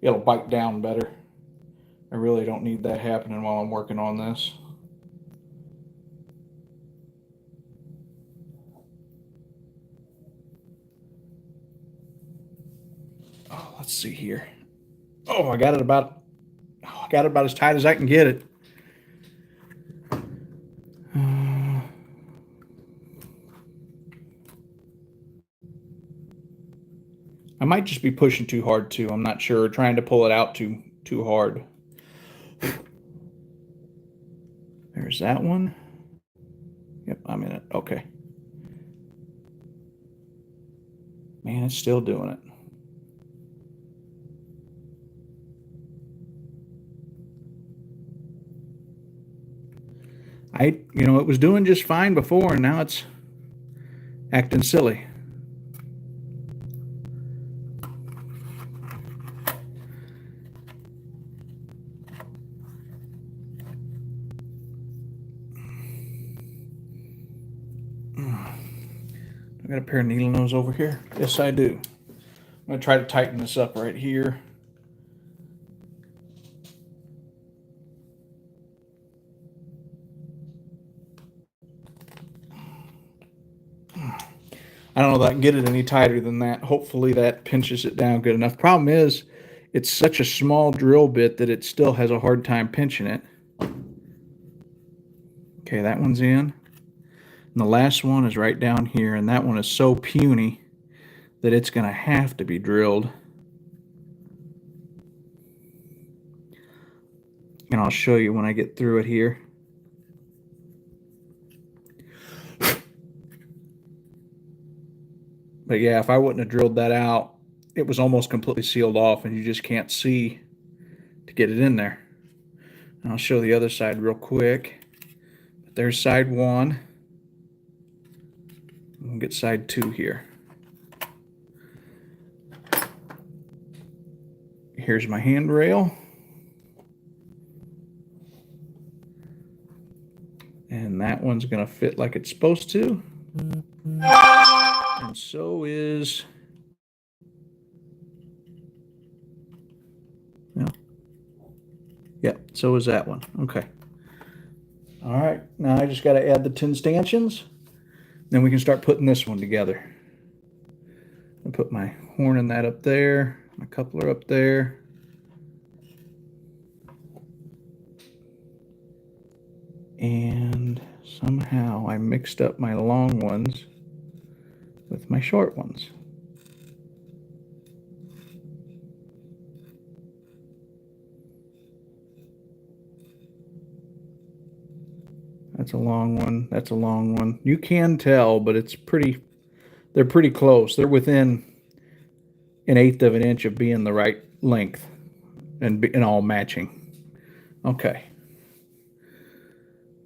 it'll bite down better. I really don't need that happening while I'm working on this. Oh, let's see here. Oh, I got it about as tight as I can get it. I might just be pushing too hard too. I'm not sure. Trying to pull it out too hard. There's that one. Yep, I'm in it. Okay. Man, it's still doing it. It was doing just fine before, and now it's acting silly. I got a pair of needle nose over here. Yes, I do. I'm going to try to tighten this up right here. I don't know if I can get it any tighter than that. Hopefully that pinches it down good enough. Problem is, it's such a small drill bit that it still has a hard time pinching it. Okay, that one's in. And the last one is right down here, and that one is so puny that it's going to have to be drilled. I'll show you when I get through it here. But yeah, if I wouldn't have drilled that out, it was almost completely sealed off and you just can't see to get it in there. And I'll show the other side real quick. There's side 1. We'll get side 2 here. Here's my handrail. And that one's going to fit like it's supposed to. And so is... Yeah, so is that one. Okay. All right, now I just got to add the 10 stanchions. Then we can start putting this one together. I'll put my horn in that up there, my coupler up there. And somehow I mixed up my long ones with my short ones. That's a long one. That's a long one. You can tell, but it's pretty, they're pretty close. They're within 1/8 of an inch of being the right length and all matching. Okay.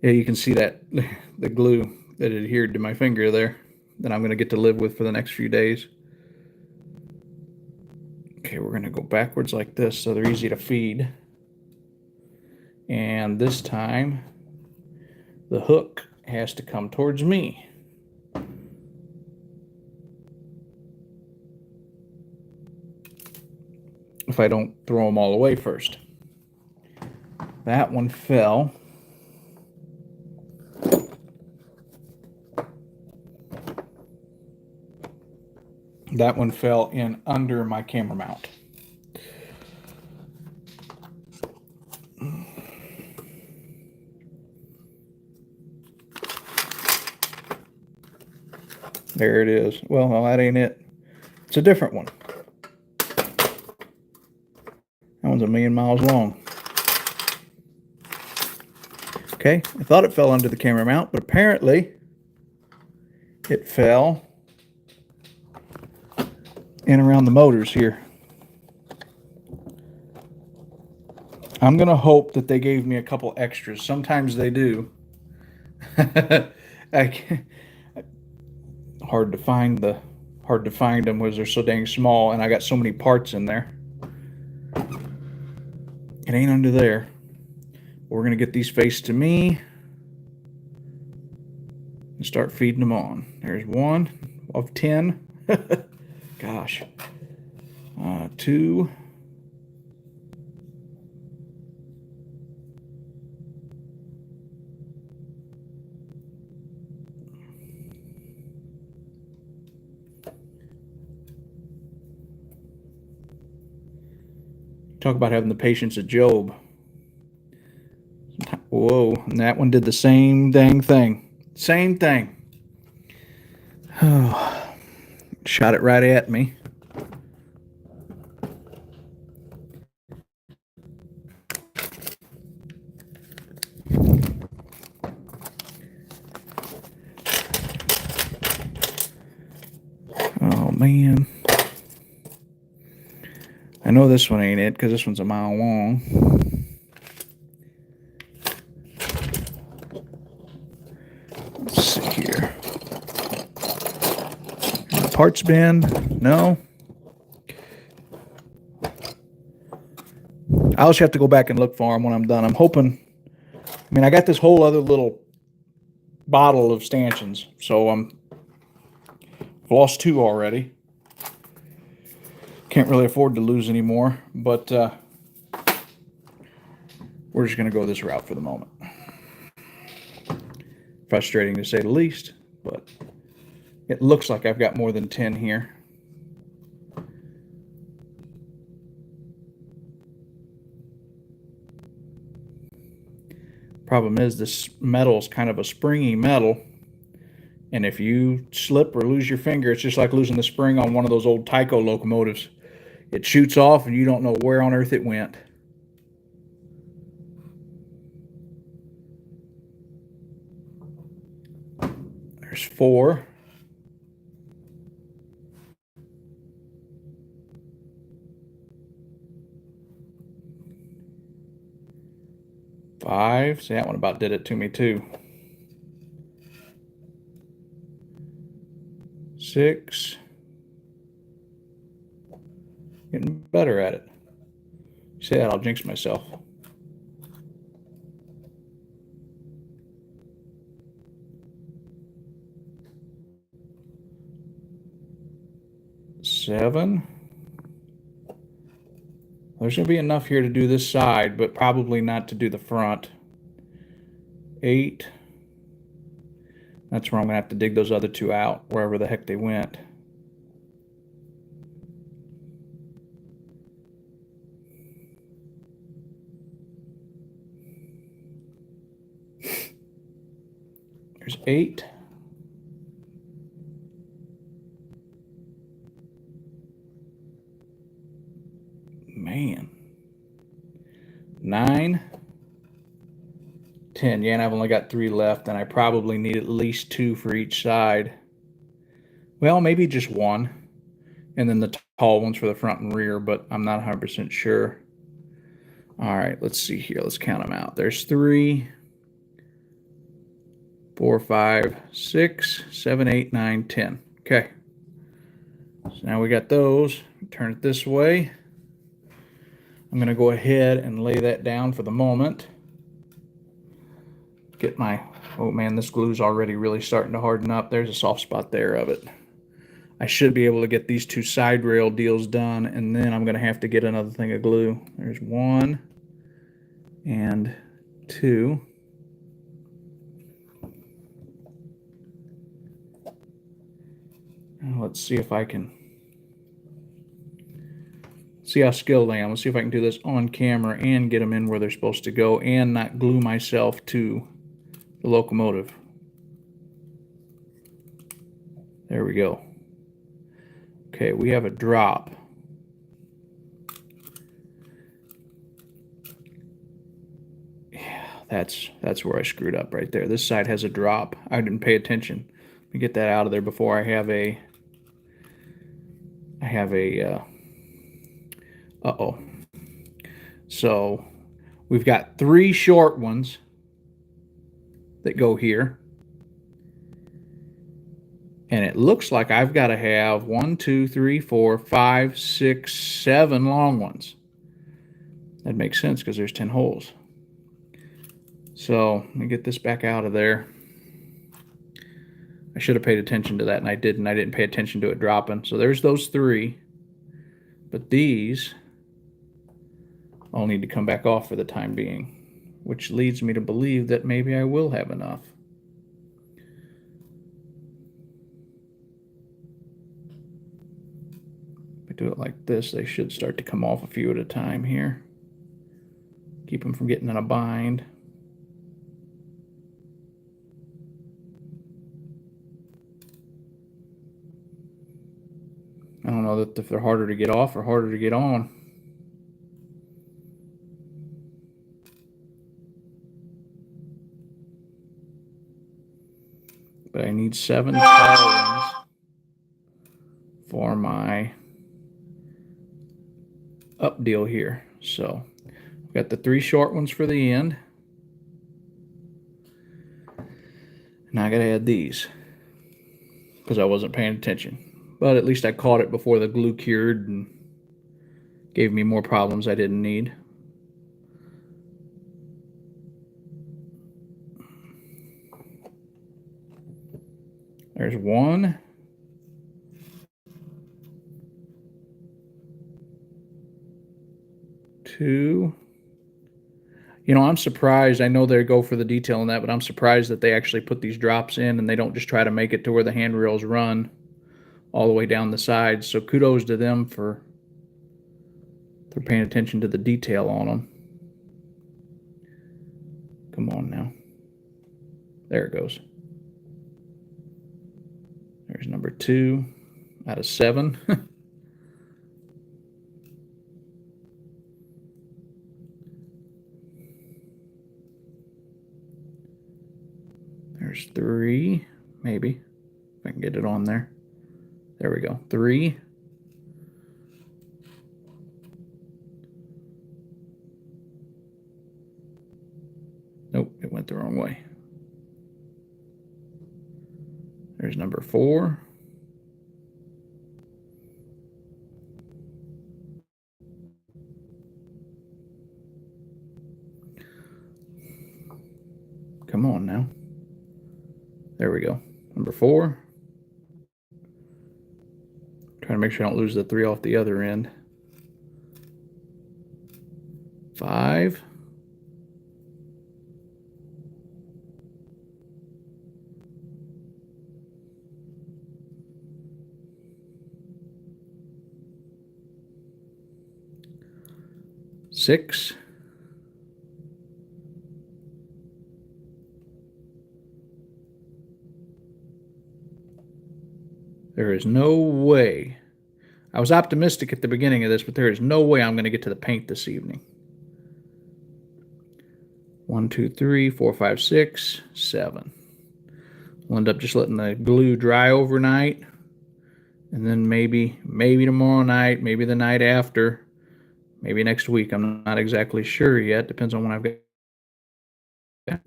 Yeah, you can see that the glue that adhered to my finger there that I'm going to get to live with for the next few days. Okay, we're going to go backwards like this so they're easy to feed. And this time, the hook has to come towards me. If I don't throw them all away first. That one fell. That one fell in under my camera mount. There it is. Well, that ain't it. It's a different one. That one's 1,000,000 miles long. Okay, I thought it fell under the camera mount, but apparently it fell in around the motors here. I'm gonna hope that they gave me a couple extras. Sometimes they do. Hard to find them because they're so dang small, and I got so many parts in there. It ain't under there. We're gonna get these faced to me and start feeding them on. There's 1 of 10. Gosh. 2. Talk about having the patience of Job. Whoa, and that one did the same dang thing. Same thing. Oh, shot it right at me. Oh, man. I know this one ain't it because this one's 1 mile long. Let's see here. Parts bin? No. I'll just have to go back and look for them when I'm done. I'm hoping. I mean, I got this whole other little bottle of stanchions, so I've lost 2 already. Can't really afford to lose any more, but we're just going to go this route for the moment. Frustrating to say the least, but it looks like I've got more than 10 here. Problem is, this metal is kind of a springy metal, and if you slip or lose your finger, it's just like losing the spring on one of those old Tyco locomotives. It shoots off and you don't know where on earth it went. There's 4. Five. See, that one about did it to me too. 6. Getting better at it. See that? I'll jinx myself. 7. There's going to be enough here to do this side, but probably not to do the front. 8. That's where I'm going to have to dig those other 2 out, wherever the heck they went. 8. Man. 9. 10. Yeah, and I've only got 3 left, and I probably need at least 2 for each side. Well, maybe just 1. And then the tall ones for the front and rear, but I'm not 100% sure. All right, let's see here. Let's count them out. There's 3, 4, 5, 6, 7, 8, 9, 10. Okay. So now we got those. Turn it this way. I'm going to go ahead and lay that down for the moment. Get my, oh man, this glue's already really starting to harden up. There's a soft spot there of it. I should be able to get these 2 side rail deals done, and then I'm going to have to get another thing of glue. There's 1 and 2. Now let's see if I can see how skilled I am. Let's see if I can do this on camera and get them in where they're supposed to go and not glue myself to the locomotive. There we go. Okay, we have a drop. Yeah, that's where I screwed up right there. This side has a drop. I didn't pay attention. Let me get that out of there before I have a uh-oh. So we've got 3 short ones that go here. And it looks like I've got to have 1, 2, 3, 4, 5, 6, 7 long ones. That makes sense because there's 10 holes. So let me get this back out of there. I should have paid attention to that, and I didn't. I didn't pay attention to it dropping. So there's those 3. But these all need to come back off for the time being, which leads me to believe that maybe I will have enough. Do it like this, they should start to come off a few at a time here. Keep them from getting in a bind. I don't know if they're harder to get off or harder to get on. But I need 7 tall ones for my up deal here. So I've got the 3 short ones for the end. Now I gotta add these because I wasn't paying attention. But at least I caught it before the glue cured and gave me more problems I didn't need. There's 1. 2. You know, I'm surprised. I know they go for the detail in that, but I'm surprised that they actually put these drops in and they don't just try to make it to where the handrails run all the way down the sides. So kudos to them for paying attention to the detail on them. Come on now. There it goes. There's number 2 out of 7. There's 3. maybe. If I can get it on there. There we go. 3. Nope, it went the wrong way. There's number 4. Come on now. There we go. Number 4. Trying to make sure I don't lose the 3 off the other end. 5. 6. 'There is no way. I was optimistic at the beginning of this, but there is no way I'm going to get to the paint this evening. 1, 2, 3, 4, 5, 6, 7. We'll end up just letting the glue dry overnight, and then maybe tomorrow night, maybe the night after, maybe next week. I'm not exactly sure yet. Depends on when I've got.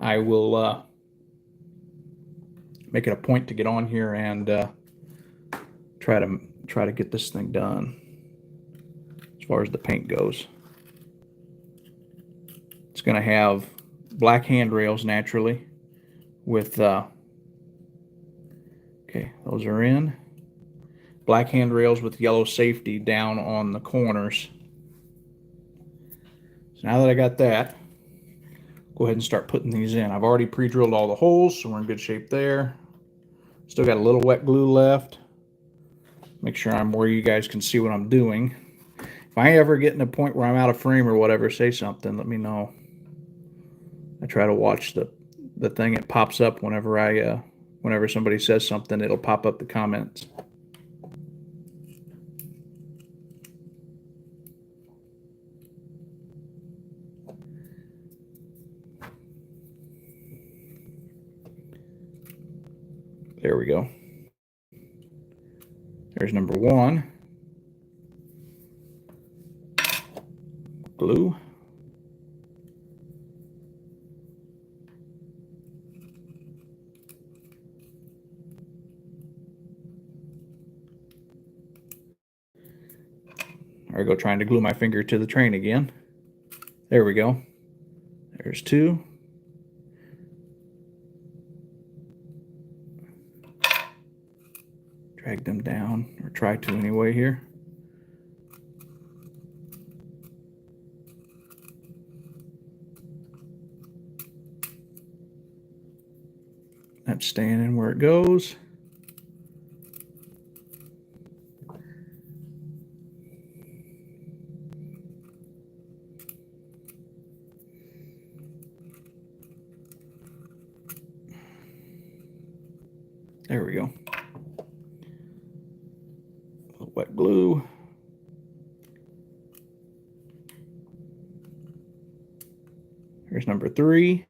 I will make it a point to get on here and try to get this thing done as far as the paint goes. It's going to have black handrails naturally with okay, those are in. Black handrails with yellow safety down on the corners. So now that I got that, go ahead and start putting these in. I've already pre-drilled all the holes, so we're in good shape there. Still got a little wet glue left. Make sure I'm where you guys can see what I'm doing. If I ever get in a point where I'm out of frame or whatever, say something, let me know. I try to watch the thing. It pops up whenever whenever somebody says something, it'll pop up the comments. There we go. There's number 1. Glue. There I go, trying to glue my finger to the train again. There we go. There's 2. Drag them down, or try to anyway here. That's staying in where it goes. There we go. A little wet glue. Here's number 3.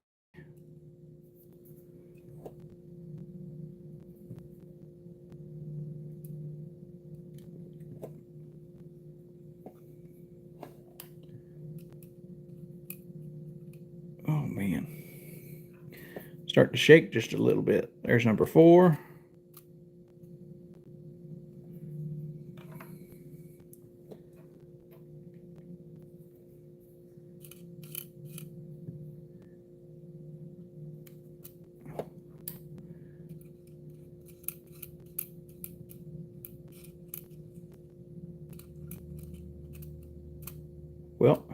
Oh man. Start to shake just a little bit. There's number 4. Well,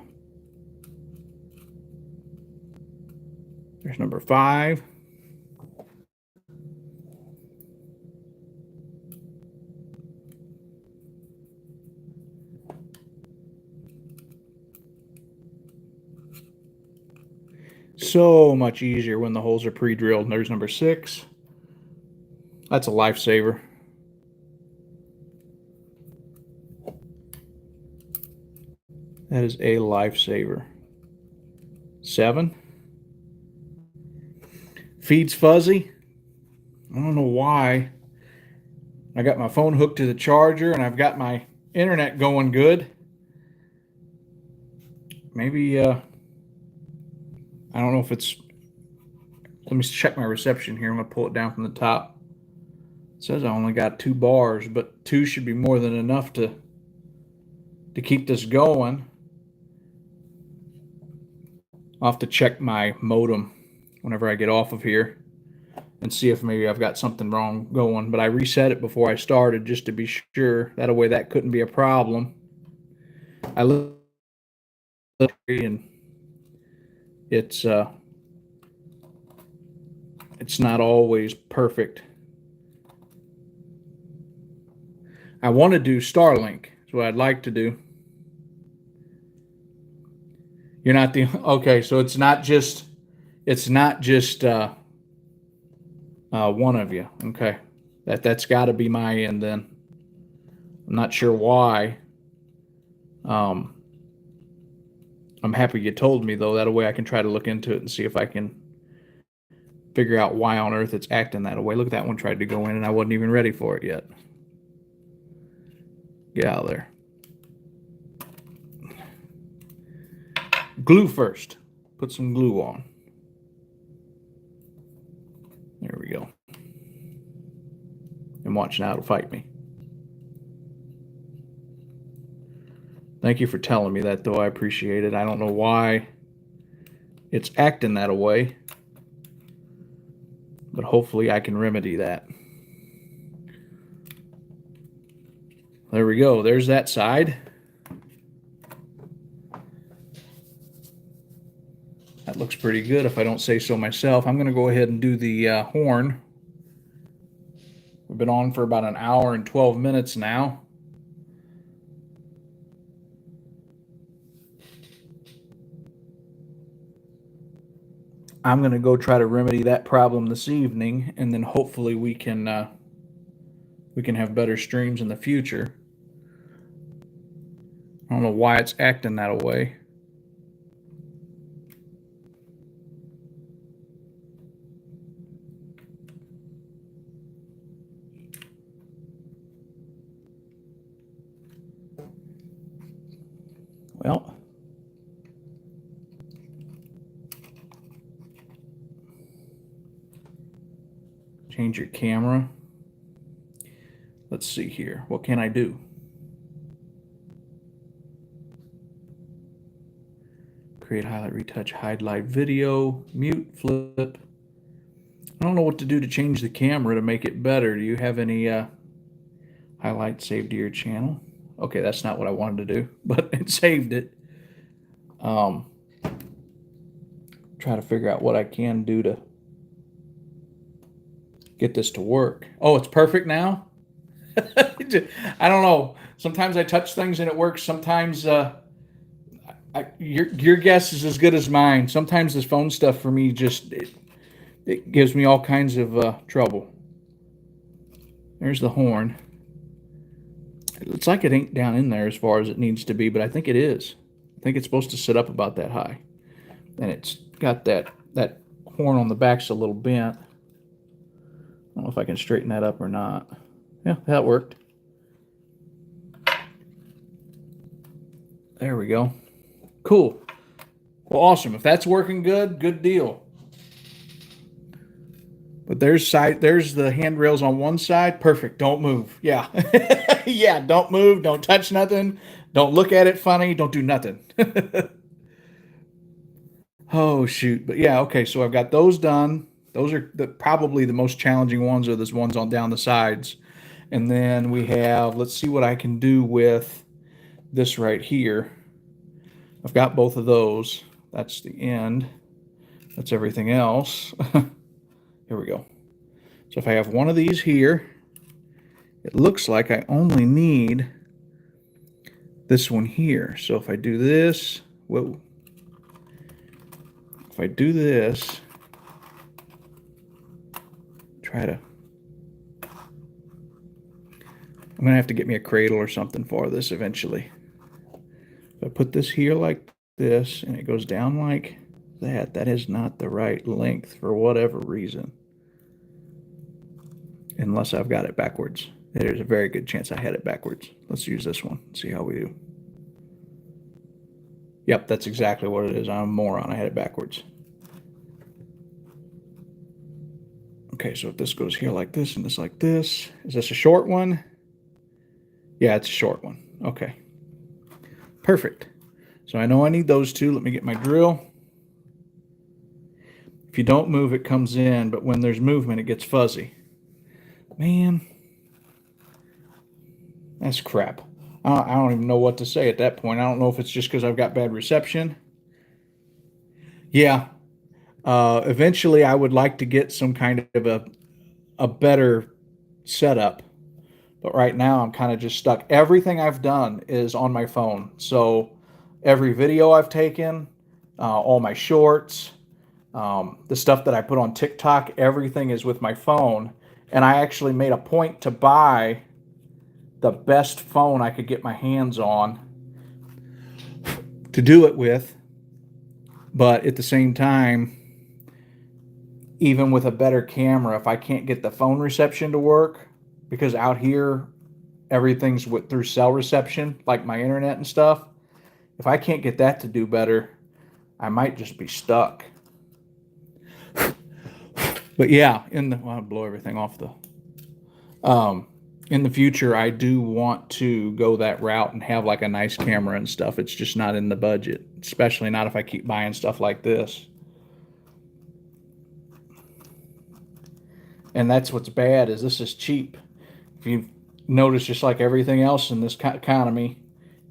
there's number 5. So much easier when the holes are pre-drilled. And there's number 6. That's a lifesaver. That is a lifesaver. 7. Feed's fuzzy. I don't know why. I got my phone hooked to the charger and I've got my internet going good. Maybe, I don't know if it's, let me check my reception here. I'm going to pull it down from the top. It says I only got 2 bars, but 2 should be more than enough to keep this going. I'll have to check my modem whenever I get off of here and see if maybe I've got something wrong going. But I reset it before I started just to be sure. That way that couldn't be a problem. I looked and it's not always perfect. I want to do Starlink. That's what I'd like to do. You're not the okay, so it's not just one of you. Okay. That's got to be my end then. I'm not sure why. I'm happy you told me though. That way I can try to look into it and see if I can figure out why on earth it's acting that way. Look at that one tried to go in and I wasn't even ready for it yet. Get out of there. Glue first. Put some glue on. There we go. And watch now, it'll fight me. Thank you for telling me that, though. I appreciate it. I don't know why it's acting that way, but hopefully I can remedy that. There we go. There's that side. That looks pretty good if I don't say so myself. I'm going to go ahead and do the horn. We've been on for about an hour and 12 minutes now. I'm going to go try to remedy that problem this evening, and then hopefully we can have better streams in the future. I don't know why it's acting that way. Well, change your camera. Let's see here. What can I do? Create, highlight, retouch, hide live video, mute, flip. I don't know what to do to change the camera to make it better. Do you have any highlights saved to your channel? Okay, that's not what I wanted to do, but it saved it. Try to figure out what I can do to get this to work. Oh, it's perfect now? I don't know. Sometimes I touch things and it works. Sometimes your guess is as good as mine. Sometimes this phone stuff for me just it gives me all kinds of trouble. There's the horn. It looks like it ain't down in there as far as it needs to be, but I think it is. I think it's supposed to sit up about that high. And it's got that horn on the back's a little bent. I don't know if I can straighten that up or not. Yeah, that worked. There we go. Cool. Well, awesome. If that's working good, good deal. But there's the handrails on one side. Perfect. Don't move. Yeah. Yeah, don't move. Don't touch nothing. Don't look at it funny. Don't do nothing. Oh, shoot. But yeah, okay. So I've got those done. Those are probably the most challenging ones are the ones on down the sides. And then we have, let's see what I can do with this right here. I've got both of those. That's the end. That's everything else. Here we go. So if I have one of these here, it looks like I only need this one here. So if I do this, whoa. If I do this, try to, I'm going to have to get me a cradle or something for this eventually. If I put this here like this and it goes down like that, that is not the right length for whatever reason. unless I've got it backwards. There's a very good chance I had it backwards. Let's use this one, see how we do. Yep, that's exactly what it is. I'm a moron. I had it backwards. Okay, so if this goes here like this and this like this, is this a short one? Yeah, it's a short one. Okay. Perfect. So I know I need those two. Let me get my drill. If you don't move, it comes in, but when there's movement, it gets fuzzy. Man, that's crap. I don't even know what to say at that point. I don't know if it's just because I've got bad reception. Yeah. Eventually, I would like to get some kind of a better setup. But right now, I'm kind of just stuck. Everything I've done is on my phone. So every video I've taken, all my shorts, the stuff that I put on TikTok, everything is with my phone. And I actually made a point to buy the best phone I could get my hands on to do it with. But at the same time, even with a better camera, if I can't get the phone reception to work, because out here everything's through cell reception, like my internet and stuff, if I can't get that to do better, I might just be stuck. But yeah, I'll blow everything off in the future, I do want to go that route and have like a nice camera and stuff. It's just not in the budget, especially not if I keep buying stuff like this. And that's what's bad, is this is cheap. If you notice, just like everything else in this economy,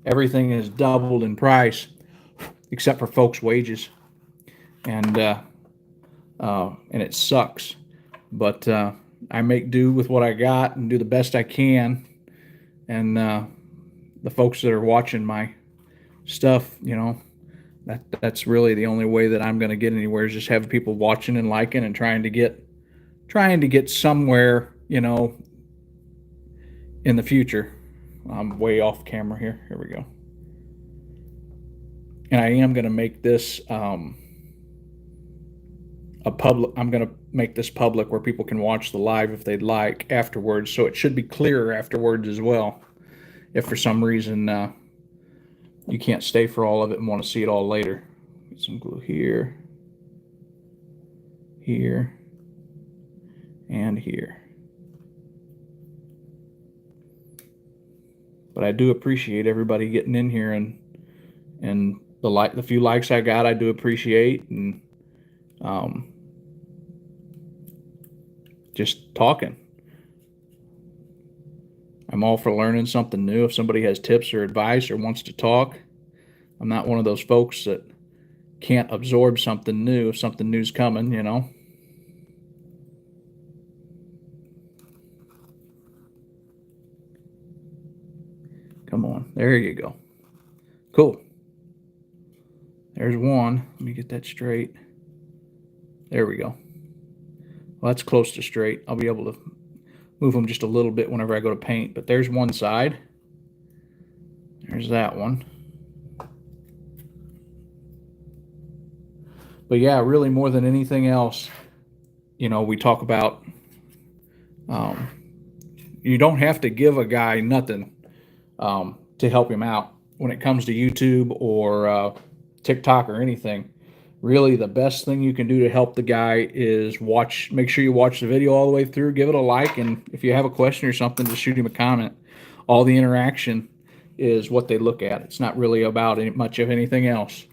everything is doubled in price, except for folks' wages, and it sucks. But I make do with what I got and do the best I can. And the folks that are watching my stuff, that's really the only way that I'm going to get anywhere, is just having people watching and liking and trying to get somewhere, in the future. I'm way off camera here. Here we go. And I am going to make this I'm going to make this public where people can watch the live if they'd like afterwards. So it should be clearer afterwards as well. If for some reason you can't stay for all of it and want to see it all later. Get some glue here, here, and here. But I do appreciate everybody getting in here, and the few likes I got, I do appreciate, and just talking. I'm all for learning something new. If somebody has tips or advice or wants to talk, I'm not one of those folks that can't absorb something new if something new's coming, Come on. There you go. Cool. There's one. Let me get that straight. There we go. Well, that's close to straight. I'll be able to move them just a little bit whenever I go to paint. But there's one side. There's that one. But yeah, really more than anything else, we talk about you don't have to give a guy nothing to help him out when it comes to YouTube or TikTok or anything. Really, the best thing you can do to help the guy is make sure you watch the video all the way through, give it a like, and if you have a question or something, just shoot him a comment. All the interaction is what they look at. It's not really about much of anything else.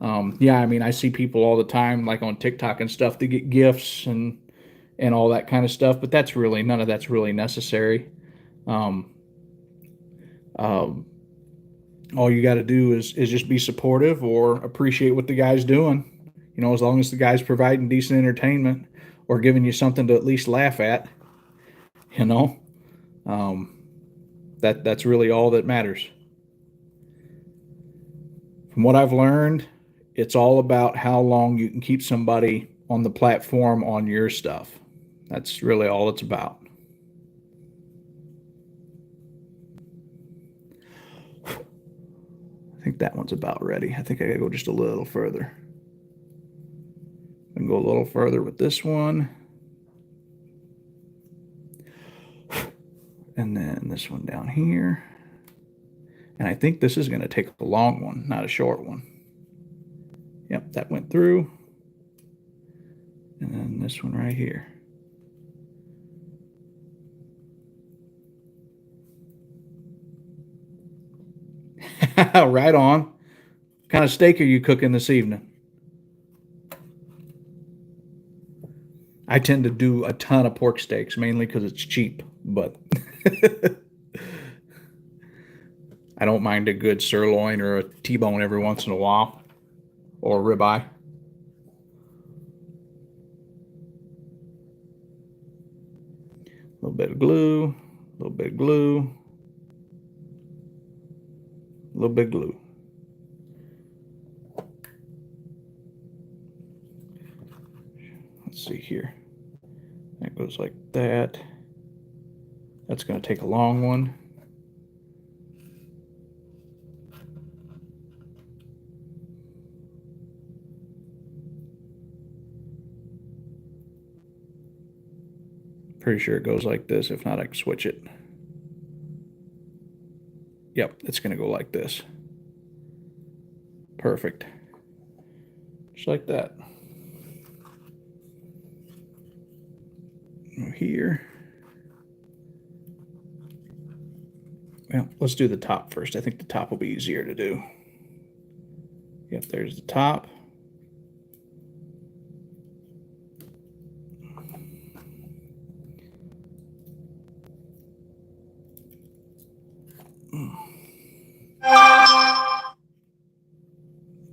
I see people all the time, like on TikTok and stuff, they get gifts and all that kind of stuff, but none of that's really necessary. All you got to do is just be supportive or appreciate what the guy's doing. As long as the guy's providing decent entertainment or giving you something to at least laugh at, that's really all that matters. From what I've learned, it's all about how long you can keep somebody on the platform on your stuff. That's really all it's about. I think that one's about ready. I think I gotta go just a little further. I can go a little further with this one. And then this one down here. And I think this is going to take a long one, not a short one. Yep, that went through. And then this one right here. Right on. What kind of steak are you cooking this evening? I tend to do a ton of pork steaks, mainly because it's cheap, but I don't mind a good sirloin or a T-bone every once in a while, or a ribeye. A little bit of glue, a little bit of glue, a little bit of glue. Let's see here. That goes like that. That's going to take a long one. Pretty sure it goes like this. If not, I can switch it. Yep, it's going to go like this. Perfect. Just like that. Here. Well, let's do the top first. I think the top will be easier to do. Yep, there's the top.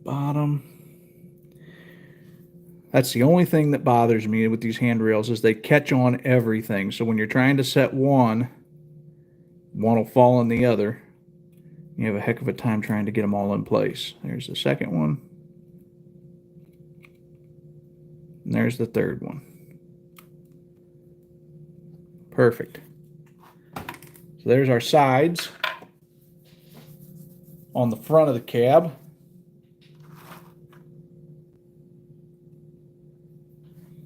Bottom. That's the only thing that bothers me with these handrails is they catch on everything. So when you're trying to set one will fall in the other. You have a heck of a time trying to get them all in place. There's the second one. And there's the third one. Perfect. So there's our sides on the front of the cab.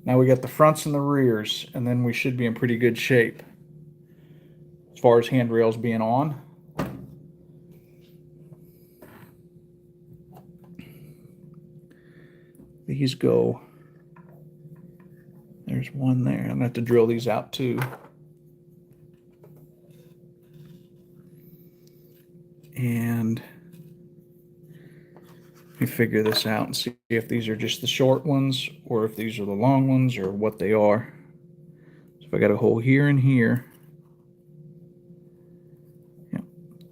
Now we got the fronts and the rears, and then we should be in pretty good shape as far as handrails being on. These go, there's one there. I'm going to have to drill these out too. And let me figure this out and see if these are just the short ones or if these are the long ones or what they are. So if I got a hole here and here,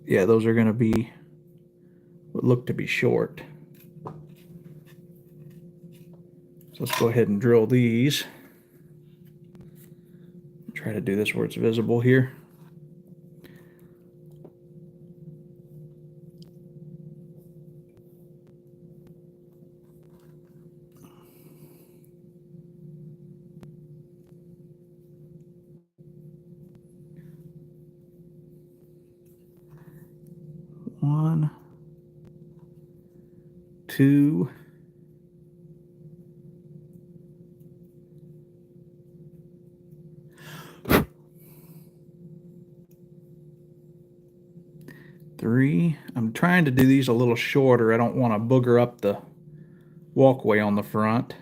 yeah, those are going to be what look to be short. So let's go ahead and drill these. Try to do this where it's visible here. One, two, three. I'm trying to do these a little shorter. I don't want to booger up the walkway on the front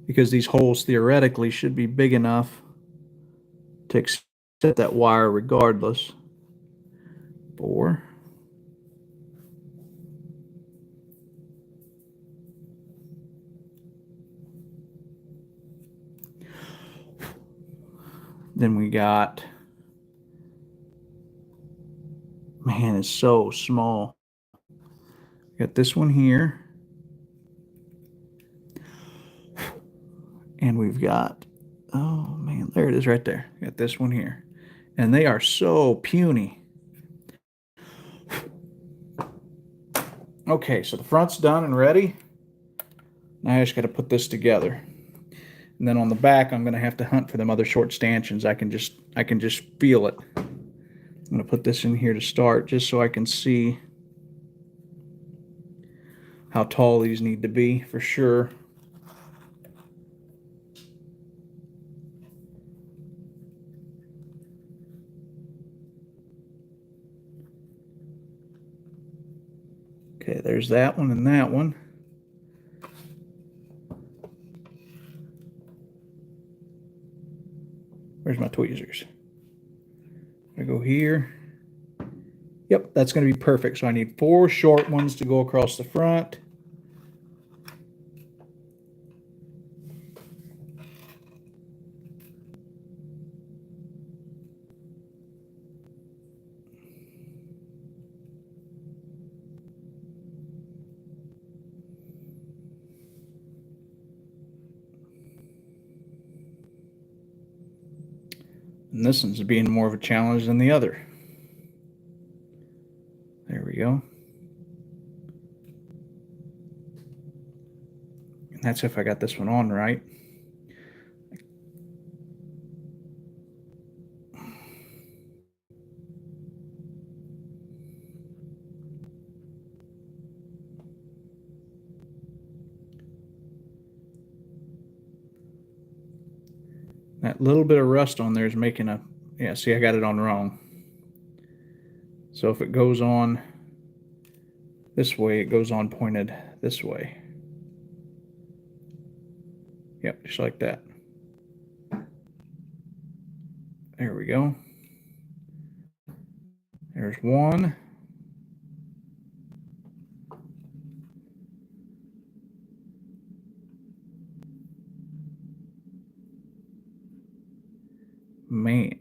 because these holes theoretically should be big enough to accept that wire regardless. Four. Then we got, man, it's so small. Got this one here. And we've got, oh man, there it is right there. Got this one here. And they are so puny. Okay, so the front's done and ready. Now I just got to put this together. And then on the back, I'm going to have to hunt for them other short stanchions. I can just feel it. I'm going to put this in here to start just so I can see how tall these need to be for sure. there's that one and that one. Where's my tweezers? I go here. Yep, that's going to be perfect. So I need 4 short ones to go across the front. And this one's being more of a challenge than the other. There we go. And that's if I got this one on right. That little bit of rust on there is making a, yeah, see, I got it on wrong. So if it goes on this way, it goes on pointed this way. Yep, just like that. There we go. There's one. Man.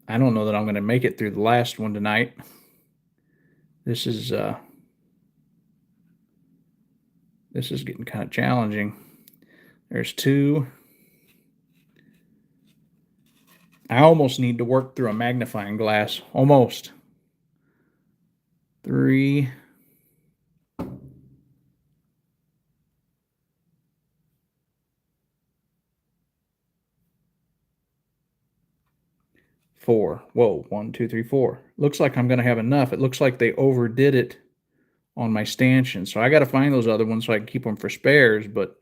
I don't know that I'm going to make it through the last one tonight. This is getting kind of challenging. There's 2. I almost need to work through a magnifying glass. Almost. 3. 4. Whoa, 1, 2, 3, 4. Looks like I'm going to have enough. It looks like they overdid it on my stanchion. So I got to find those other ones so I can keep them for spares, but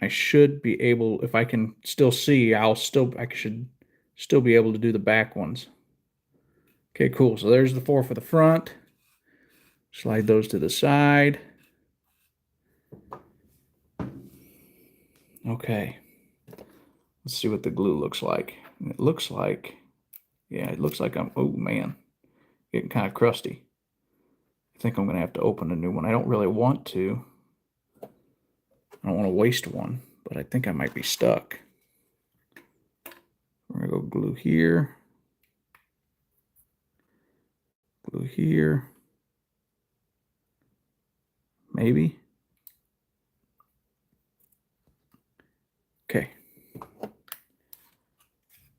I should be able, if I can still see, I should still be able to do the back ones. Okay, cool. So there's the 4 for the front. Slide those to the side. Okay. Let's see what the glue looks like. It looks like, yeah, it looks like oh man, getting kind of crusty. I think I'm going to have to open a new one. I don't really want to. I don't want to waste one, but I think I might be stuck. We're going to go glue here. Glue here. Maybe. Okay.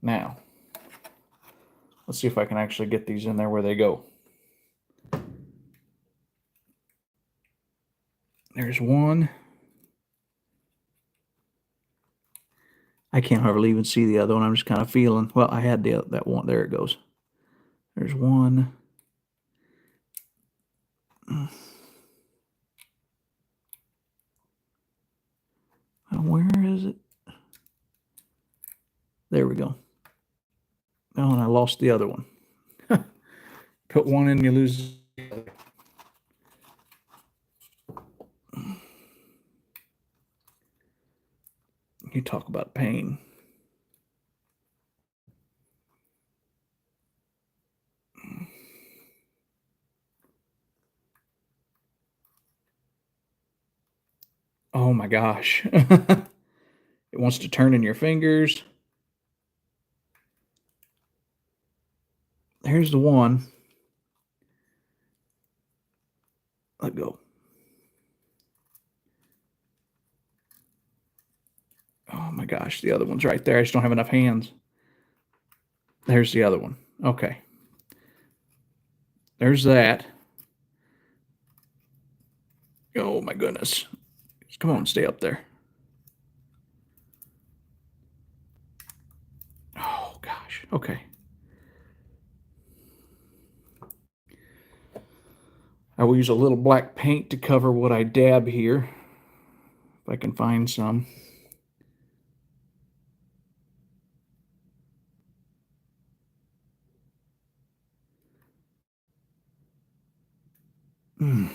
Now, let's see if I can actually get these in there where they go. There's one. I can't hardly even see the other one. I'm just kind of feeling. Well, I had that one. There it goes. There's one. Where is it? There we go. Oh, and I lost the other one. Put one in, you lose the other. You talk about pain. Oh my gosh. It wants to turn in your fingers. Here's the one. Let go. Oh my gosh, the other one's right there. I just don't have enough hands. There's the other one. Okay. There's that. Oh my goodness. Come on, stay up there. Oh gosh. Okay. I will use a little black paint to cover what I dab here, if I can find some. Man,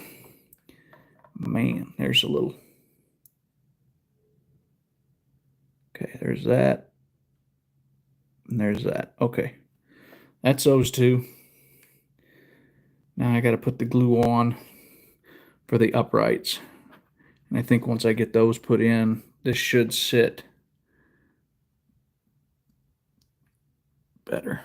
there's a little. Okay, there's that. And there's that. Okay. That's those two. Now I got to put the glue on for the uprights. And I think once I get those put in, this should sit better.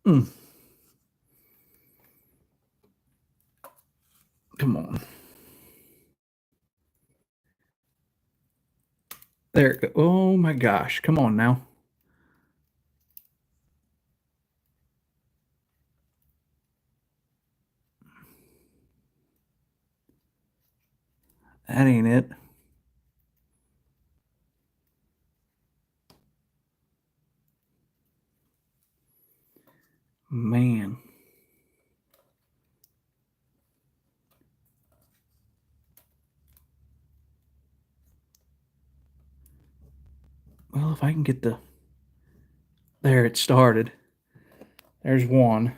Mm. Come on. There it goes. Oh my gosh. Come on now. That ain't it. Man. Well, if I can get the. There, it started. There's one.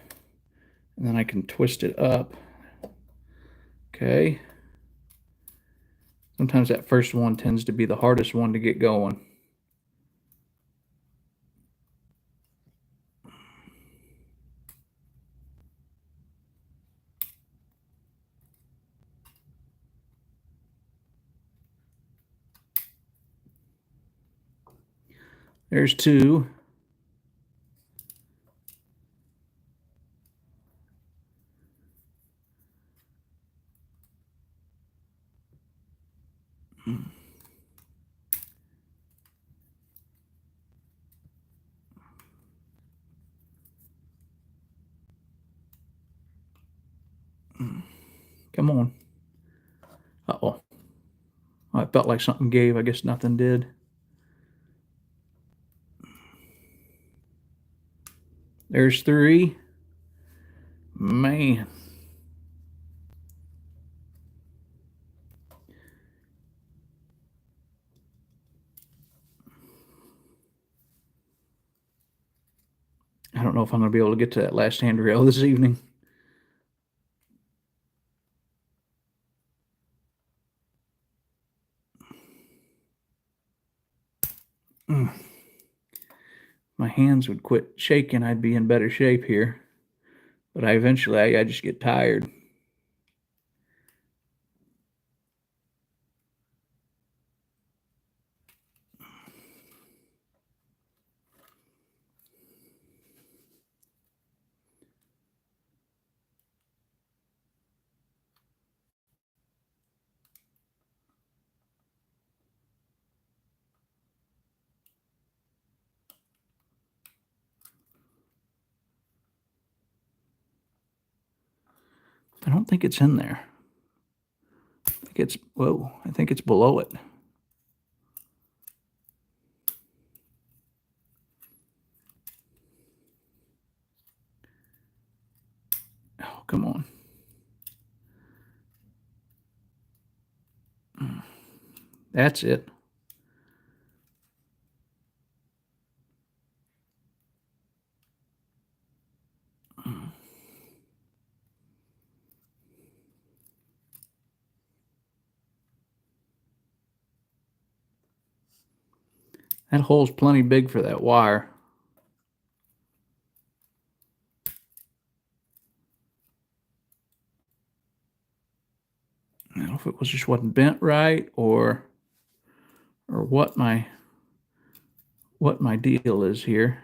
And then I can twist it up. Okay. Sometimes that first one tends to be the hardest one to get going. There's two. Come on. Uh-oh. I felt like something gave. I guess nothing did. There's three. Man. I don't know if I'm going to be able to get to that last handrail this evening. My hands would quit shaking. I'd be in better shape here. But I just get tired. I don't think it's in there. I think it's below it. Oh, come on. That's it. That hole's plenty big for that wire. I don't know if it was just wasn't bent right or what my deal is here.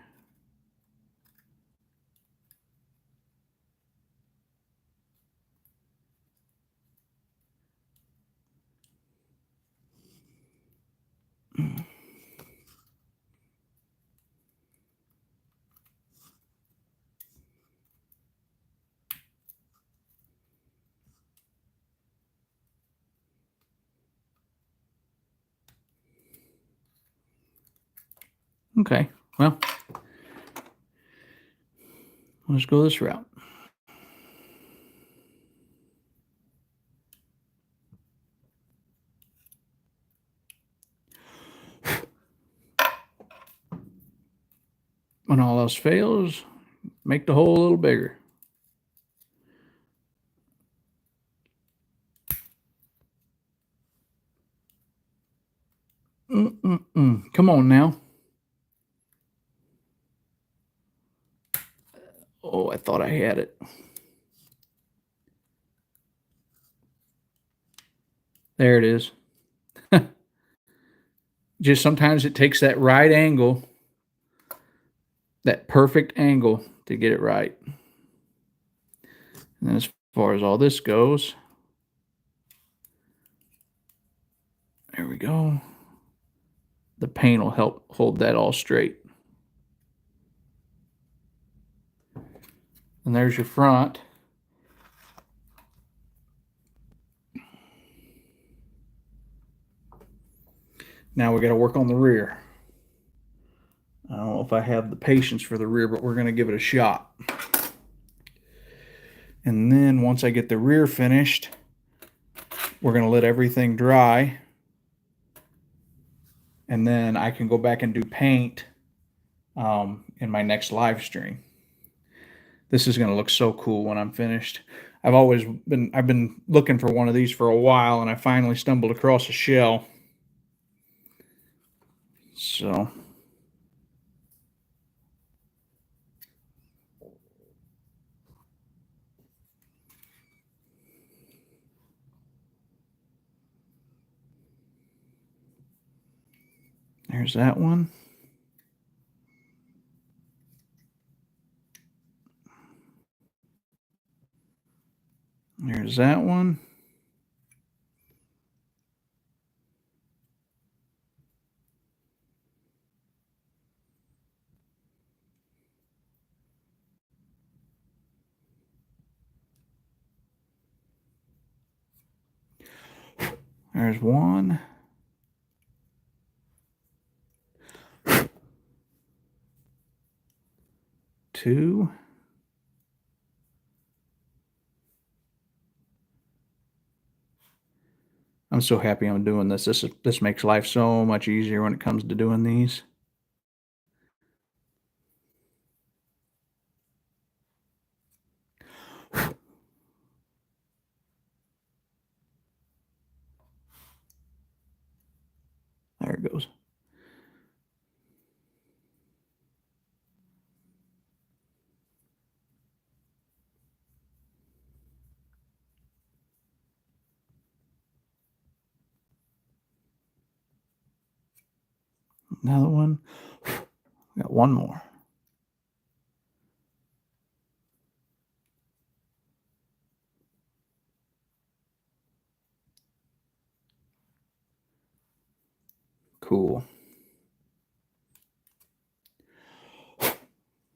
Okay, well, let's go this route. When all else fails, make the hole a little bigger. Come on now. Oh, I thought I had it. There it is. Just sometimes it takes that right angle, that perfect angle to get it right. And as far as all this goes, there we go. The paint will help hold that all straight. And there's your front. Now we got to work on the rear. I don't know if I have the patience for the rear, but we're going to give it a shot. And then once I get the rear finished, we're going to let everything dry. And then I can go back and do paint in my next live stream. This is going to look so cool when I'm finished. I've been looking for one of these for a while, and I finally stumbled across a shell. So there's that one. There's that one. There's one. Two. I'm so happy I'm doing this. This makes life so much easier when it comes to doing these. There it goes. Another one. Got one more. Cool.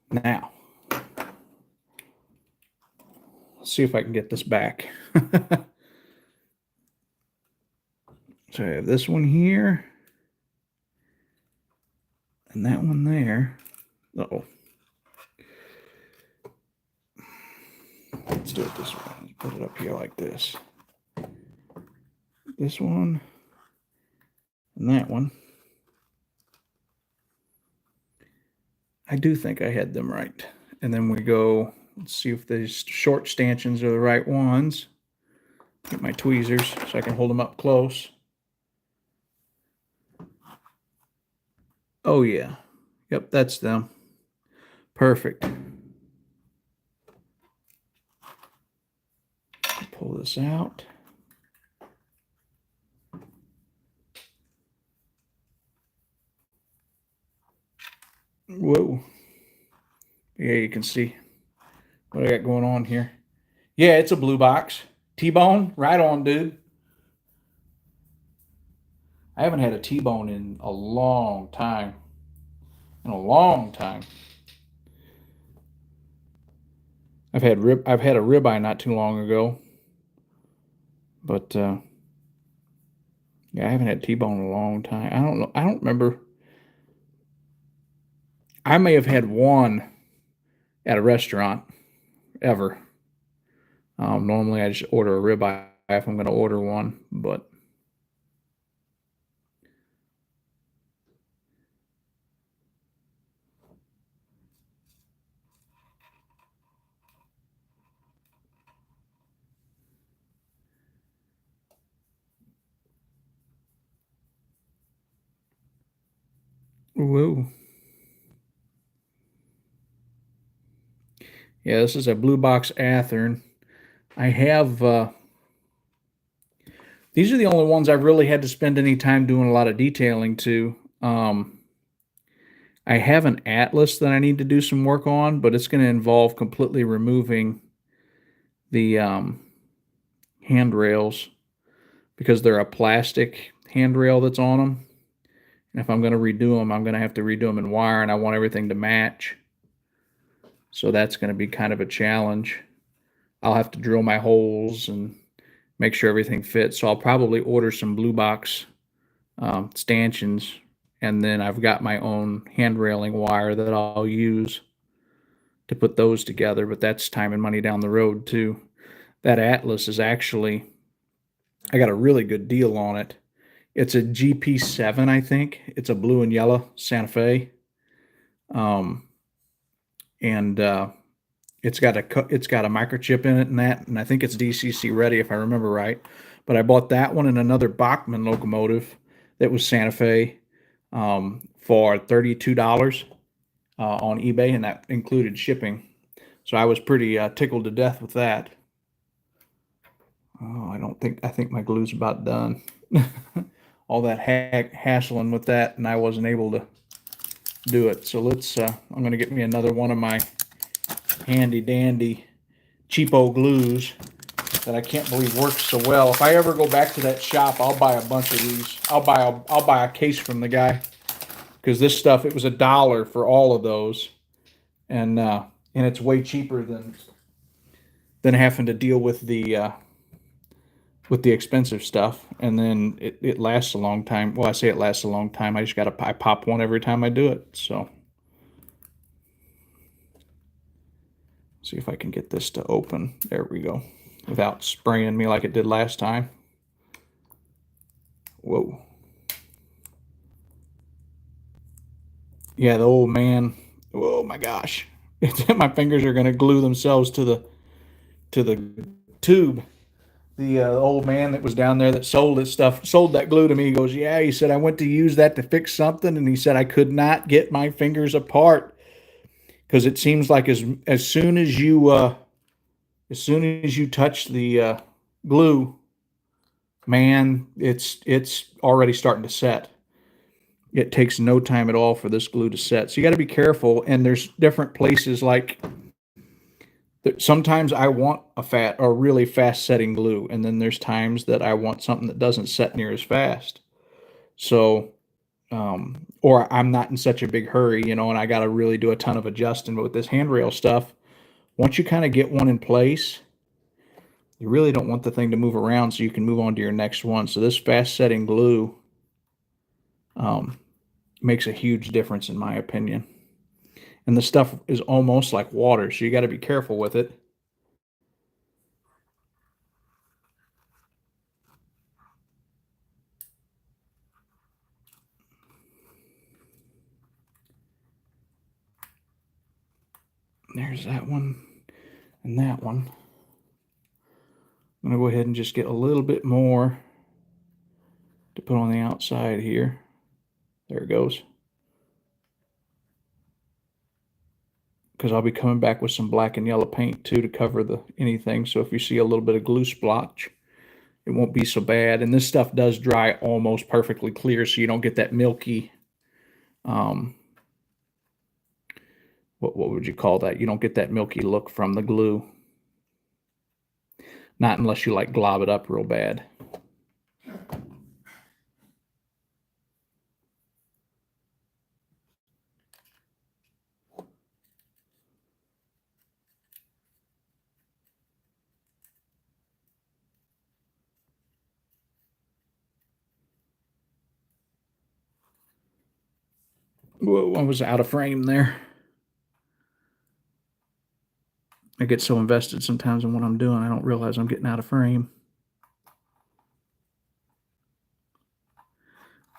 Now, let's see if I can get this back. So I have this one here. And that one there. Uh-oh. Let's do it this way. Put it up here like this. This one. And that one. I do think I had them right. And then we go, let's see if these short stanchions are the right ones. Get my tweezers so I can hold them up close. Oh yeah. Yep, that's them. Perfect. Pull this out. Whoa. Yeah, you can see what I got going on here. Yeah, it's a blue box. T-bone, right on, dude. I haven't had a T-bone in a long time. In a long time. I've had a ribeye not too long ago. But yeah, I haven't had T-bone in a long time. I don't know. I don't remember. I may have had one at a restaurant ever. Normally, I just order a ribeye if I'm going to order one, but whoa. Yeah, this is a blue box athearn. I have, these are the only ones I've really had to spend any time doing a lot of detailing to. I have an atlas that I need to do some work on, but it's going to involve completely removing the handrails because they're a plastic handrail that's on them. And if I'm going to redo them, I'm going to have to redo them in wire, and I want everything to match. So that's going to be kind of a challenge. I'll have to drill my holes and make sure everything fits. So I'll probably order some blue box stanchions, and then I've got my own hand railing wire that I'll use to put those together, but that's time and money down the road too. That Atlas is actually, I got a really good deal on it. It's a GP7, I think. It's a blue and yellow Santa Fe. And it's got a microchip in it and I think it's DCC ready if I remember right. But I bought that one and another Bachmann locomotive that was Santa Fe for $32 on eBay, and that included shipping. So I was pretty tickled to death with that. Oh, I think my glue's about done. All that hassling with that, and I wasn't able to do it. So I'm going to get me another one of my handy dandy cheapo glues that I can't believe works so well. If I ever go back to that shop, I'll buy a bunch of these. I'll buy a case from the guy, because this stuff, it was $1 for all of those, and it's way cheaper than having to deal with the expensive stuff. And then it lasts a long time. Well, I say it lasts a long time. I just I pop one every time I do it. So see if I can get this to open. There we go. Without spraying me like it did last time. Whoa. Yeah, the old man. Oh my gosh. My fingers are gonna glue themselves to the tube. The old man that was down there that sold that glue to me. He goes, yeah. He said, I went to use that to fix something, and he said I could not get my fingers apart because it seems like as soon as you touch the glue, man, it's already starting to set. It takes no time at all for this glue to set. So you got to be careful. And there's different places, like sometimes I want a really fast setting glue, and then there's times that I want something that doesn't set near as fast. So, or I'm not in such a big hurry, and I got to really do a ton of adjusting. But with this handrail stuff, once you kind of get one in place, you really don't want the thing to move around, so you can move on to your next one. So this fast setting glue makes a huge difference in my opinion. And the stuff is almost like water, so you got to be careful with it. There's that one and that one. I'm going to go ahead and just get a little bit more to put on the outside here. There it goes. Because I'll be coming back with some black and yellow paint too to cover anything. So if you see a little bit of glue splotch, it won't be so bad. And this stuff does dry almost perfectly clear, so you don't get that milky, what would you call that? You don't get that milky look from the glue. Not unless you like glob it up real bad. Whoa, I was out of frame there. I get so invested sometimes in what I'm doing, I don't realize I'm getting out of frame.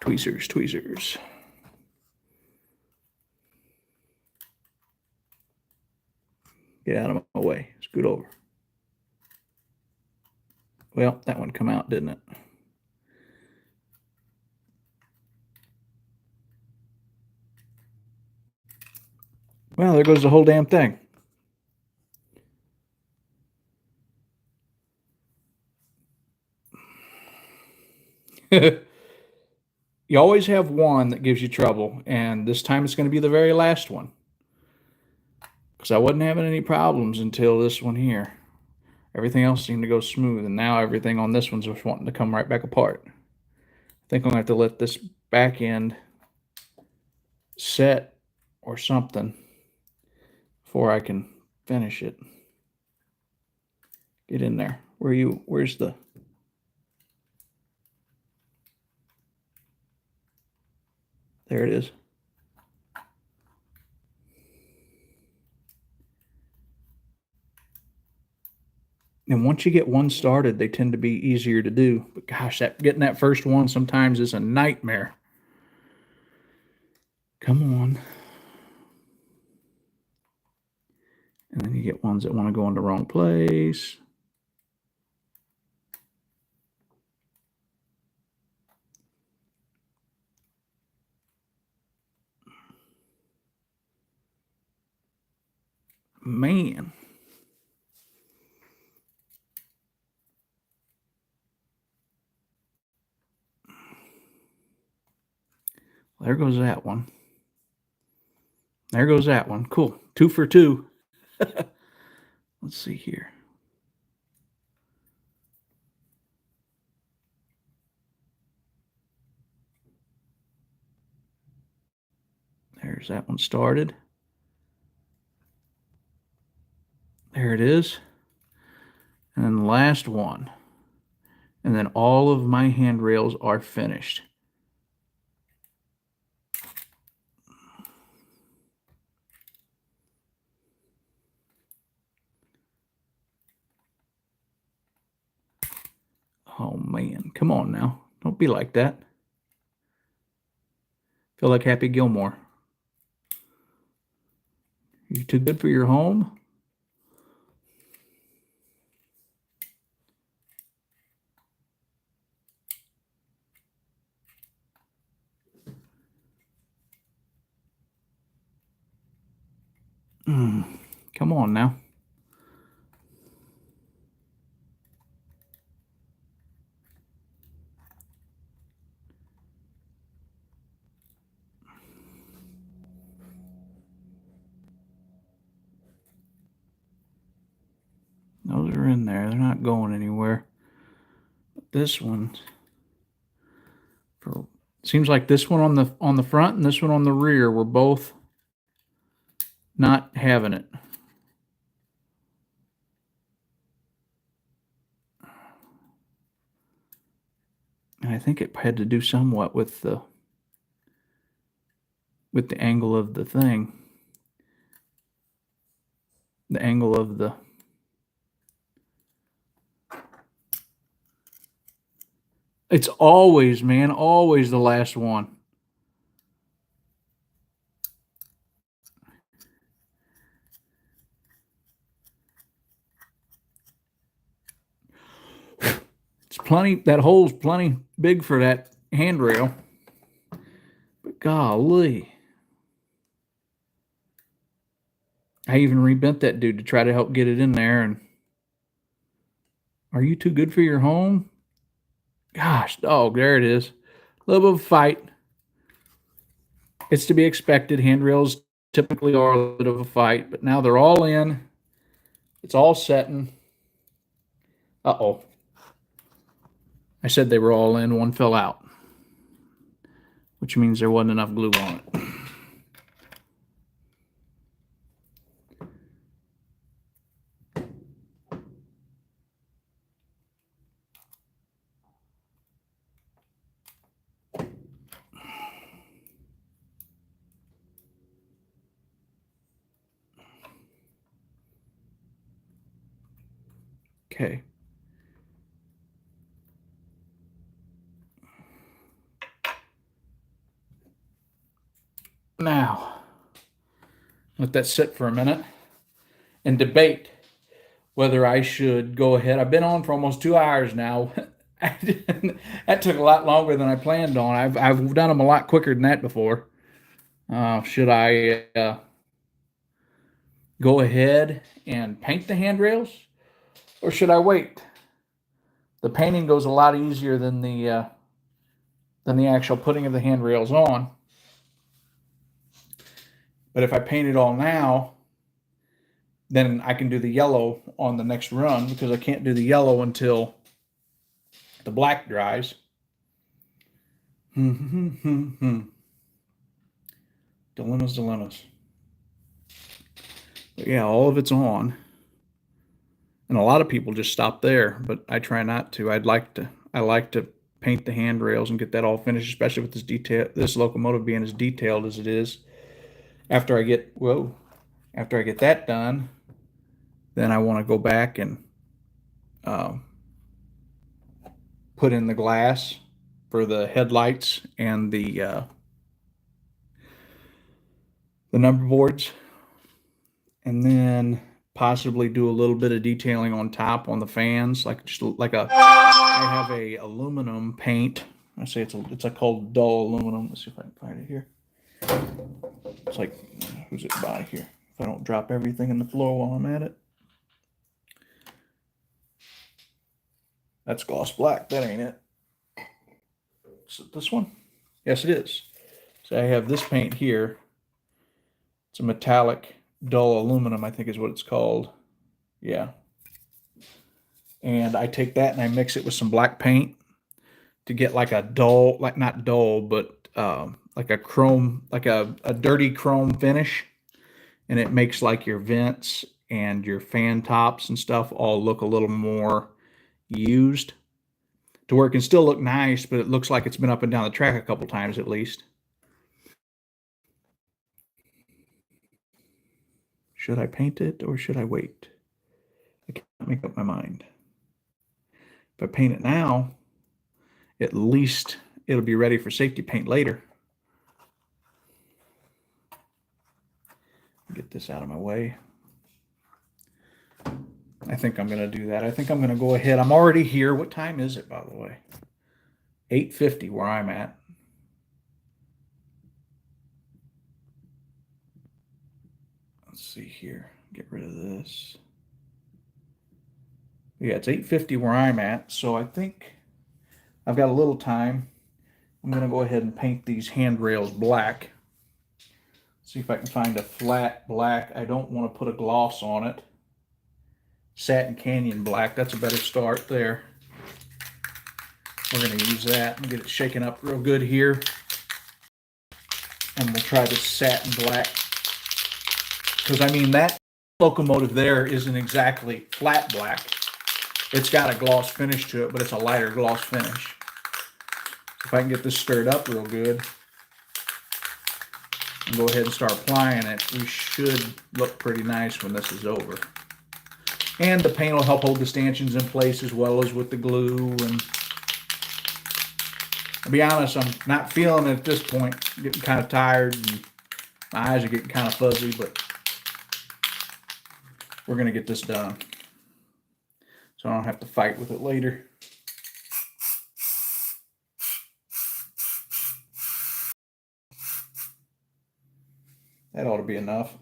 Tweezers, tweezers. Get out of my way. Scoot over. Well, that one come out, didn't it? Well, there goes the whole damn thing. You always have one that gives you trouble, and this time it's going to be the very last one. Because I wasn't having any problems until this one here. Everything else seemed to go smooth, and now everything on this one's just wanting to come right back apart. I think I'm going to have to let this back end set or something before I can finish it. Get in there. Where's the... There it is. And once you get one started, they tend to be easier to do. But gosh, getting that first one sometimes is a nightmare. Come on. And then you get ones that want to go in the wrong place. Man. There goes that one. There goes that one. Cool. 2 for 2. Let's see here. There's that one started. There it is. And then the last one. And then all of my handrails are finished. Oh man, come on now. Don't be like that. Feel like Happy Gilmore. You too good for your home? Come on now. Those are in there. They're not going anywhere. But this one, seems like this one on the front and this one on the rear were both not having it. And I think it had to do somewhat with the angle of the thing. The angle of the... It's always, man, always the last one. It's plenty, that hole's plenty big for that handrail. But golly. I even rebent that dude to try to help get it in there. And are you too good for your home? Gosh, dog, there it is. A little bit of a fight. It's to be expected. Handrails typically are a bit of a fight, but now they're all in. It's all setting. Uh-oh. I said they were all in. One fell out, which means there wasn't enough glue on it. Okay. Now, let that sit for a minute and debate whether I should go ahead. I've been on for almost 2 hours now. That took a lot longer than I planned on. I've done them a lot quicker than that before. Should I go ahead and paint the handrails, or should I wait? The painting goes a lot easier than the actual putting of the handrails on. But if I paint it all now, then I can do the yellow on the next run, because I can't do the yellow until the black dries. Dilemmas. But yeah, all of it's on. And a lot of people just stop there, but I try not to. I like to paint the handrails and get that all finished, especially with this locomotive being as detailed as it is. After I get that done, then I want to go back and put in the glass for the headlights and the number boards, and then possibly do a little bit of detailing on top on the fans, like I have a aluminum paint. I say it's a called dull aluminum. Let's see if I can find it here. It's like, who's it by here? If I don't drop everything in the floor while I'm at it. That's gloss black. That ain't it. Is it this one? Yes, it is. So I have this paint here. It's a metallic dull aluminum, I think is what it's called. Yeah. And I take that and I mix it with some black paint to get like a dull, like not dull, but like a chrome, like a dirty chrome finish. And it makes like your vents and your fan tops and stuff all look a little more used, to where it can still look nice, but it looks like it's been up and down the track a couple times at least. Should I paint it or should I wait? I can't make up my mind. If I paint it now, at least it'll be ready for safety paint later. Get this out of my way. I think I'm going to do that. I think I'm going to go ahead. I'm already here. What time is it, by the way? 8:50 where I'm at. Let's see here. Get rid of this. Yeah, it's 8:50 where I'm at, so I think I've got a little time. I'm going to go ahead and paint these handrails black. See if I can find a flat black. I don't want to put a gloss on it. Satin Canyon black, that's a better start there. We're going to use that and get it shaken up real good here. And we'll try the satin black. Because I mean, that locomotive there isn't exactly flat black. It's got a gloss finish to it, but it's a lighter gloss finish. If I can get this stirred up real good and go ahead and start applying it, we should look pretty nice when this is over. And the paint will help hold the stanchions in place as well as with the glue. And I'll be honest, I'm not feeling it at this point. I'm getting kind of tired and my eyes are getting kind of fuzzy, but we're going to get this done so I don't have to fight with it later. That ought to be enough.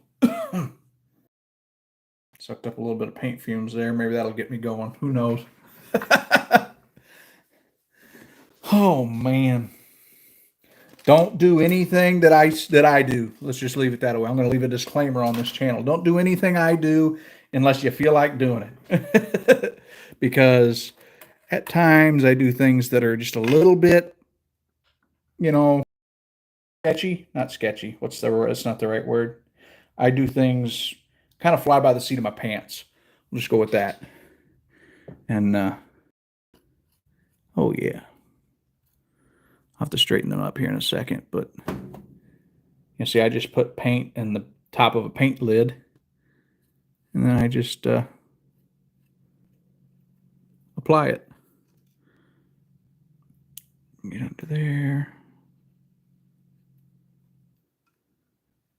Sucked up a little bit of paint fumes there. Maybe that'll get me going. Who knows? Oh, man. Don't do anything that I do. Let's just leave it that way. I'm going to leave a disclaimer on this channel. Don't do anything I do unless you feel like doing it. Because at times I do things that are just a little bit, sketchy. Not sketchy. What's the word? It's not the right word. I do things kind of fly by the seat of my pants. We'll just go with that. And, oh yeah. I'll have to straighten them up here in a second, but you see, I just put paint in the top of a paint lid, and then I just apply it. Get under there.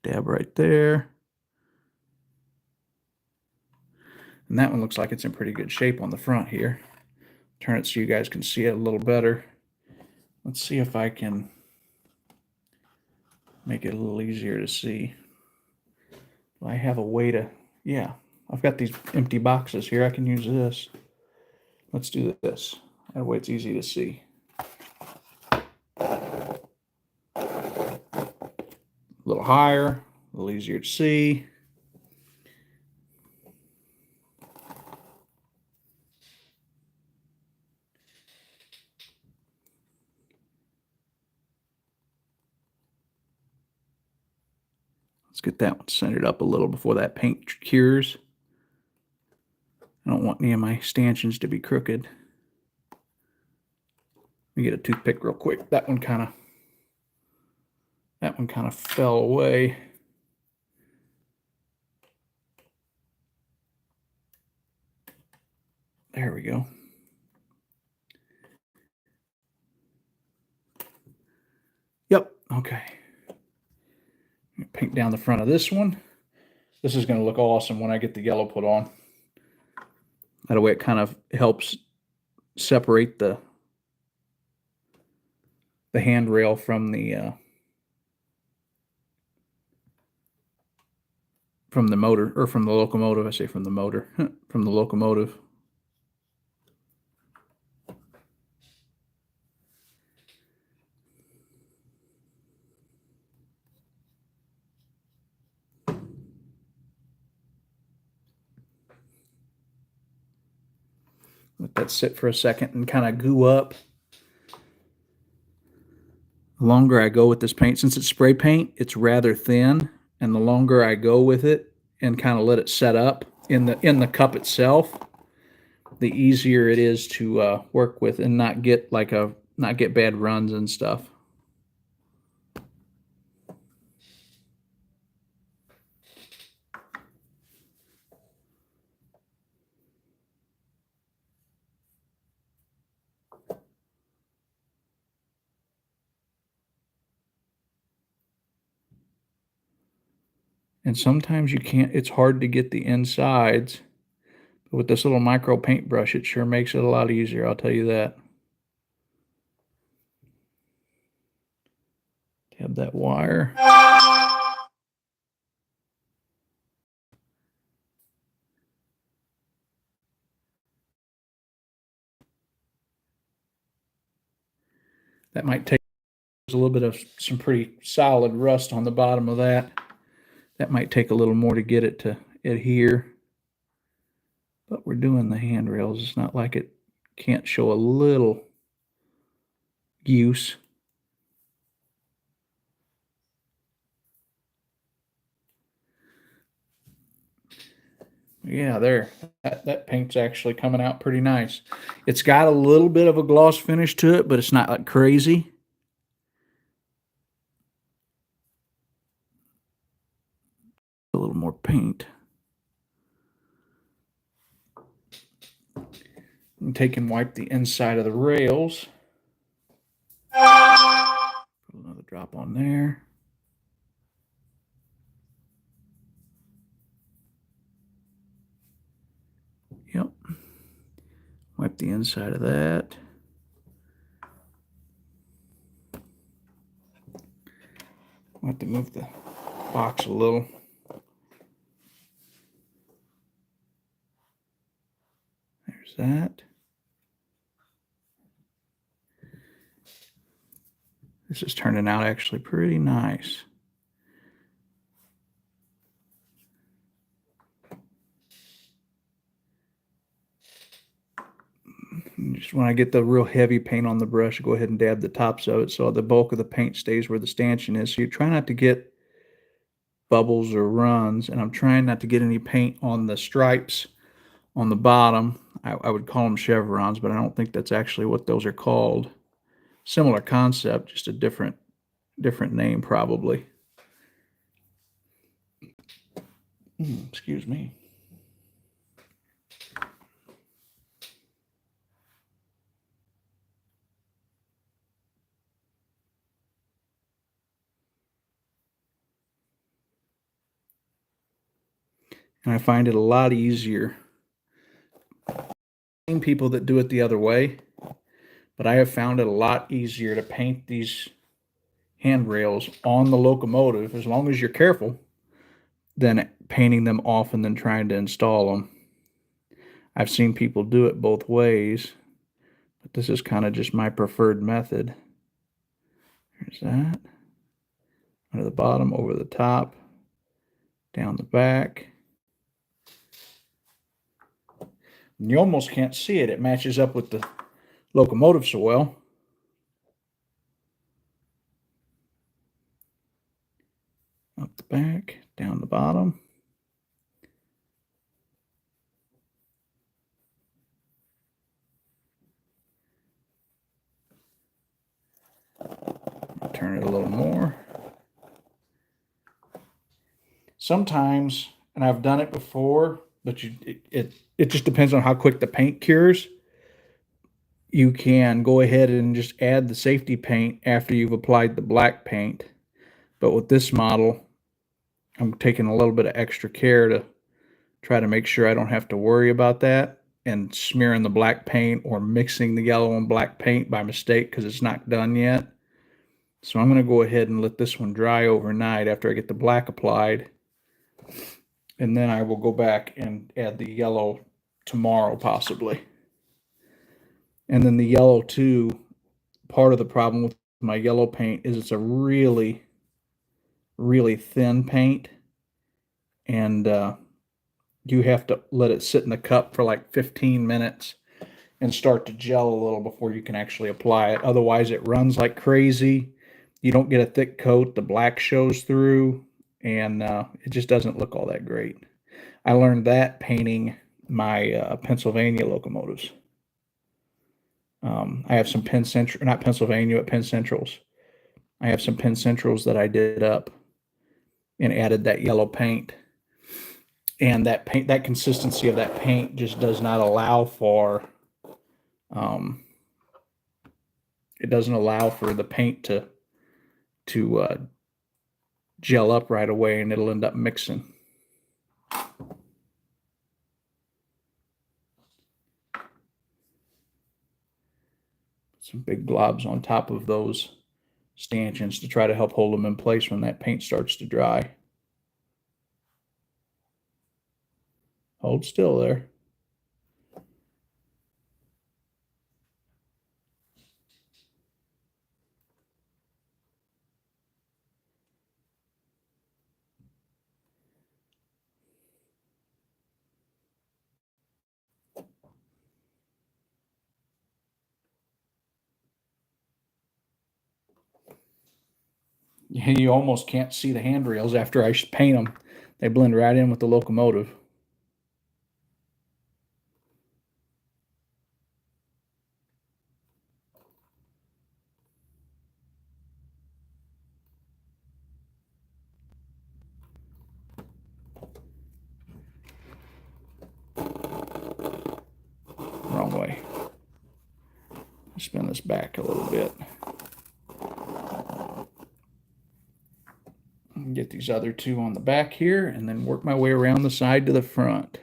Dab right there. And that one looks like it's in pretty good shape on the front here. Turn it so you guys can see it a little better. Let's see if I can make it a little easier to see. Do I have a way to, yeah, I've got these empty boxes here. I can use this. Let's do this. That way it's easy to see. A little higher, a little easier to see. Let's get that one centered up a little before that paint cures. I don't want any of my stanchions to be crooked. Let me get a toothpick real quick. That one kind of fell away. There we go. Yep, okay. Paint down the front of this one. This is going to look awesome when I get the yellow put on. That way it kind of helps separate the handrail from the motor, or from the locomotive. I say from the motor, from the locomotive. Let that sit for a second and kind of goo up. The longer I go with this paint, since it's spray paint, it's rather thin, and the longer I go with it and kind of let it set up in the cup itself, the easier it is to work with and not get bad runs and stuff. And sometimes you can't, it's hard to get the insides. But with this little micro paintbrush, it sure makes it a lot easier, I'll tell you that. Tab that wire. That might take a little bit of some pretty solid rust on the bottom of that. That might take a little more to get it to adhere. But we're doing the handrails. It's not like it can't show a little use. Yeah, there. That paint's actually coming out pretty nice. It's got a little bit of a gloss finish to it, but it's not like crazy. A little more paint. And take and wipe the inside of the rails. Put another drop on there. Yep. Wipe the inside of that. I'll have to move the box a little. There's that. This is turning out actually pretty nice. Just when I get the real heavy paint on the brush, go ahead and dab the tops of it so the bulk of the paint stays where the stanchion is. So you try not to get bubbles or runs, and I'm trying not to get any paint on the stripes on the bottom. I would call them chevrons, but I don't think that's actually what those are called. Similar concept, just a different name probably. Excuse me. And I find it a lot easier. I've seen people that do it the other way, but I have found it a lot easier to paint these handrails on the locomotive, as long as you're careful, than painting them off and then trying to install them. I've seen people do it both ways, but this is kind of just my preferred method. There's that. Under the bottom, over the top, down the back. And you almost can't see it. It matches up with the locomotive so well. Up the back, down the bottom. Turn it a little more. Sometimes, and I've done it before, but it just depends on how quick the paint cures. You can go ahead and just add the safety paint after you've applied the black paint. But with this model, I'm taking a little bit of extra care to try to make sure I don't have to worry about that and smearing the black paint or mixing the yellow and black paint by mistake because it's not done yet. So I'm going to go ahead and let this one dry overnight after I get the black applied. And then I will go back and add the yellow tomorrow possibly. And then the yellow too, part of the problem with my yellow paint is it's a really, really thin paint. And you have to let it sit in the cup for like 15 minutes and start to gel a little before you can actually apply it. Otherwise, it runs like crazy. You don't get a thick coat. The black shows through, and it just doesn't look all that great. I learned that painting my Pennsylvania locomotives. I have some Penn Central, not Pennsylvania, but Penn Centrals. I have some Penn Centrals that I did up and added that yellow paint. And that paint, that consistency of that paint just does not allow for, it doesn't allow for the paint to gel up right away, and it'll end up mixing. Some big globs on top of those stanchions to try to help hold them in place when that paint starts to dry. Hold still there. You almost can't see the handrails after I paint them. They blend right in with the locomotive. Wrong way. Spin this back a little bit. Get these other two on the back here, and then work my way around the side to the front.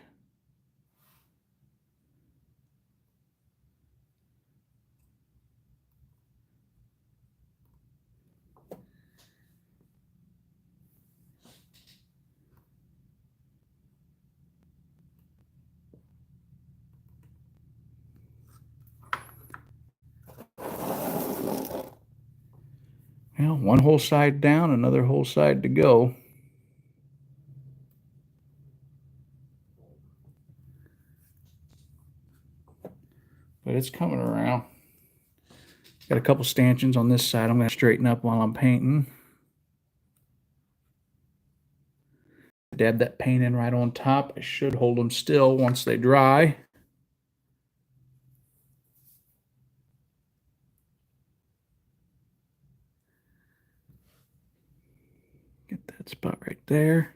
Well, one whole side down, another whole side to go. But it's coming around. Got a couple stanchions on this side I'm going to straighten up while I'm painting. Dab that paint in right on top. I should hold them still once they dry. Get that spot right there.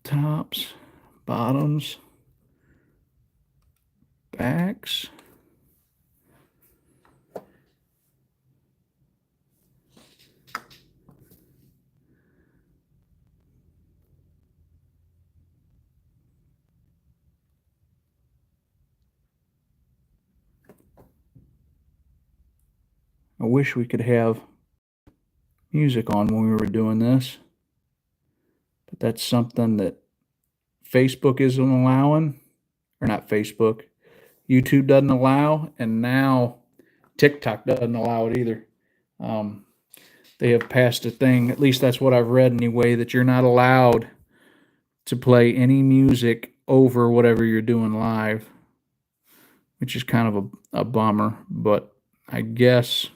Tops, bottoms, backs. I wish we could have music on when we were doing this, but that's something that Facebook isn't allowing, or not Facebook, YouTube doesn't allow, and now TikTok doesn't allow it either. They have passed a thing, at least that's what I've read anyway, that you're not allowed to play any music over whatever you're doing live, which is kind of a bummer, but I guess,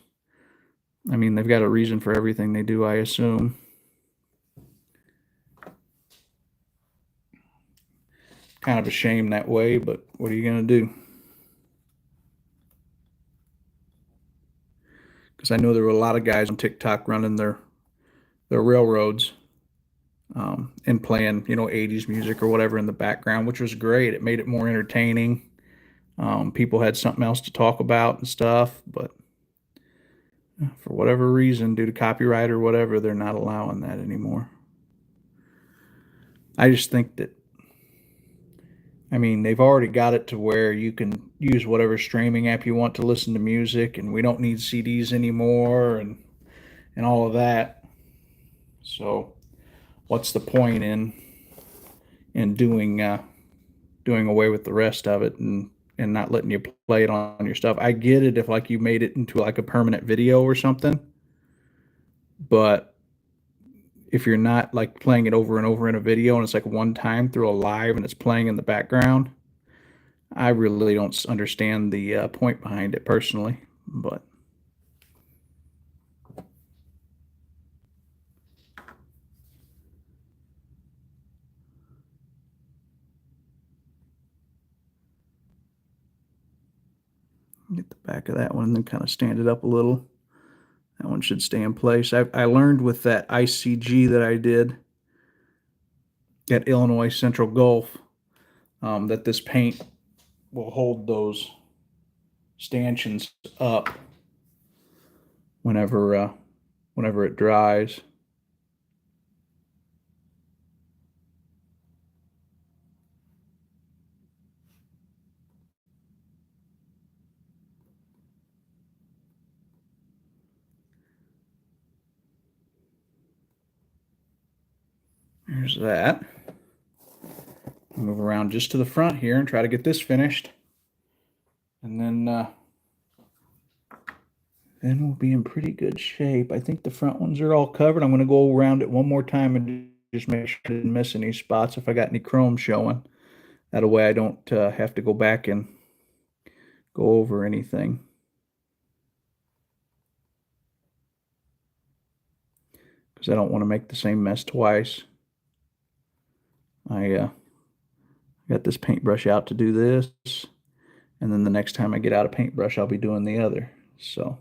I mean, they've got a reason for everything they do, I assume. Kind of a shame that way, but what are you going to do? Because I know there were a lot of guys on TikTok running their railroads and playing, 80s music or whatever in the background, which was great. It made it more entertaining. People had something else to talk about and stuff, but for whatever reason, due to copyright or whatever, they're not allowing that anymore. I just think that, I mean, they've already got it to where you can use whatever streaming app you want to listen to music, and we don't need CDs anymore and all of that. So what's the point in doing away with the rest of it and not letting you play it on your stuff? I get it if like you made it into like a permanent video or something, but if you're not like playing it over and over in a video and it's like one time through a live and it's playing in the background, I really don't understand the point behind it personally. But get the back of that one and then kind of stand it up a little. That one should stay in place. I learned with that ICG that I did at Illinois Central Gulf that this paint will hold those stanchions up whenever it dries. There's that. Move around just to the front here and try to get this finished. And then we'll be in pretty good shape. I think the front ones are all covered. I'm going to go around it one more time and just make sure I didn't miss any spots if I got any chrome showing. That way I don't have to go back and go over anything. Because I don't want to make the same mess twice. I got this paintbrush out to do this, and then the next time I get out a paintbrush, I'll be doing the other. So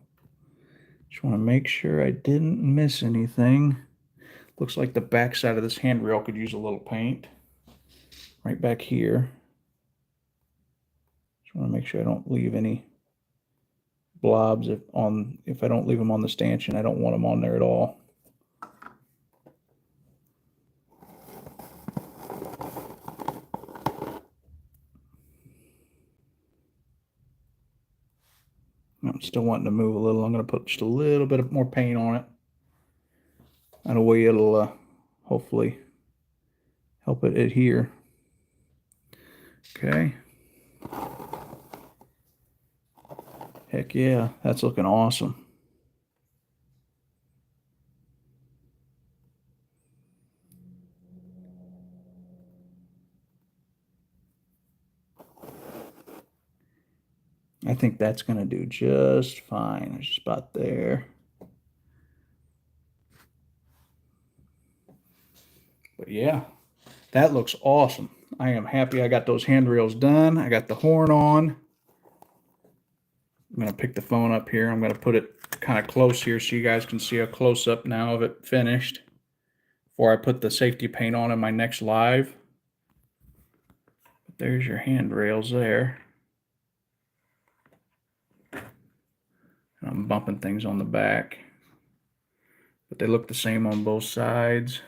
just want to make sure I didn't miss anything. Looks like the back side of this handrail could use a little paint. Right back here. Just want to make sure I don't leave any blobs if I don't leave them on the stanchion. I don't want them on there at all. I'm still wanting to move a little. I'm going to put just a little bit of more paint on it. That way it'll hopefully help it adhere. Okay. Heck yeah, that's looking awesome. I think that's going to do just fine. There's a spot there. But yeah, that looks awesome. I am happy I got those handrails done. I got the horn on. I'm going to pick the phone up here. I'm going to put it kind of close here so you guys can see a close-up now of it finished before I put the safety paint on in my next live. But there's your handrails there. I'm bumping things on the back, but they look the same on both sides.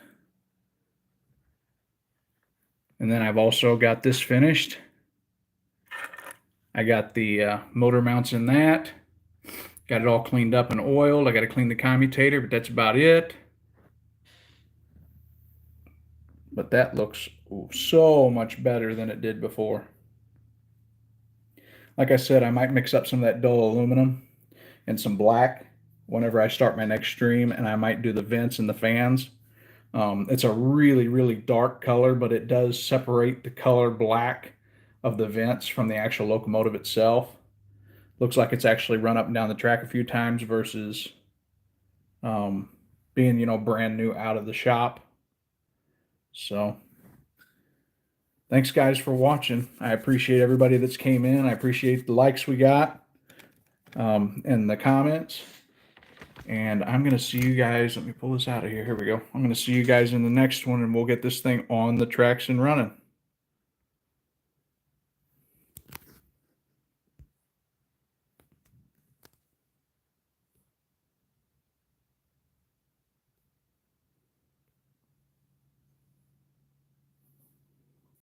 And then I've also got this finished. I got the motor mounts in that. Got it all cleaned up and oiled. I got to clean the commutator, but that's about it. But that looks so much better than it did before. Like I said, I might mix up some of that dull aluminum and some black whenever I start my next stream, and I might do the vents and the fans. It's a really, really dark color, but it does separate the color black of the vents from the actual locomotive itself. Looks like it's actually run up and down the track a few times versus being, you know, brand new out of the shop. So thanks guys for watching. I appreciate everybody that's came in. I appreciate the likes we got and the comments. And I'm going to see you guys. Let me pull this out of here. Here we go. I'm going to see you guys in the next one, and we'll get this thing on the tracks and running.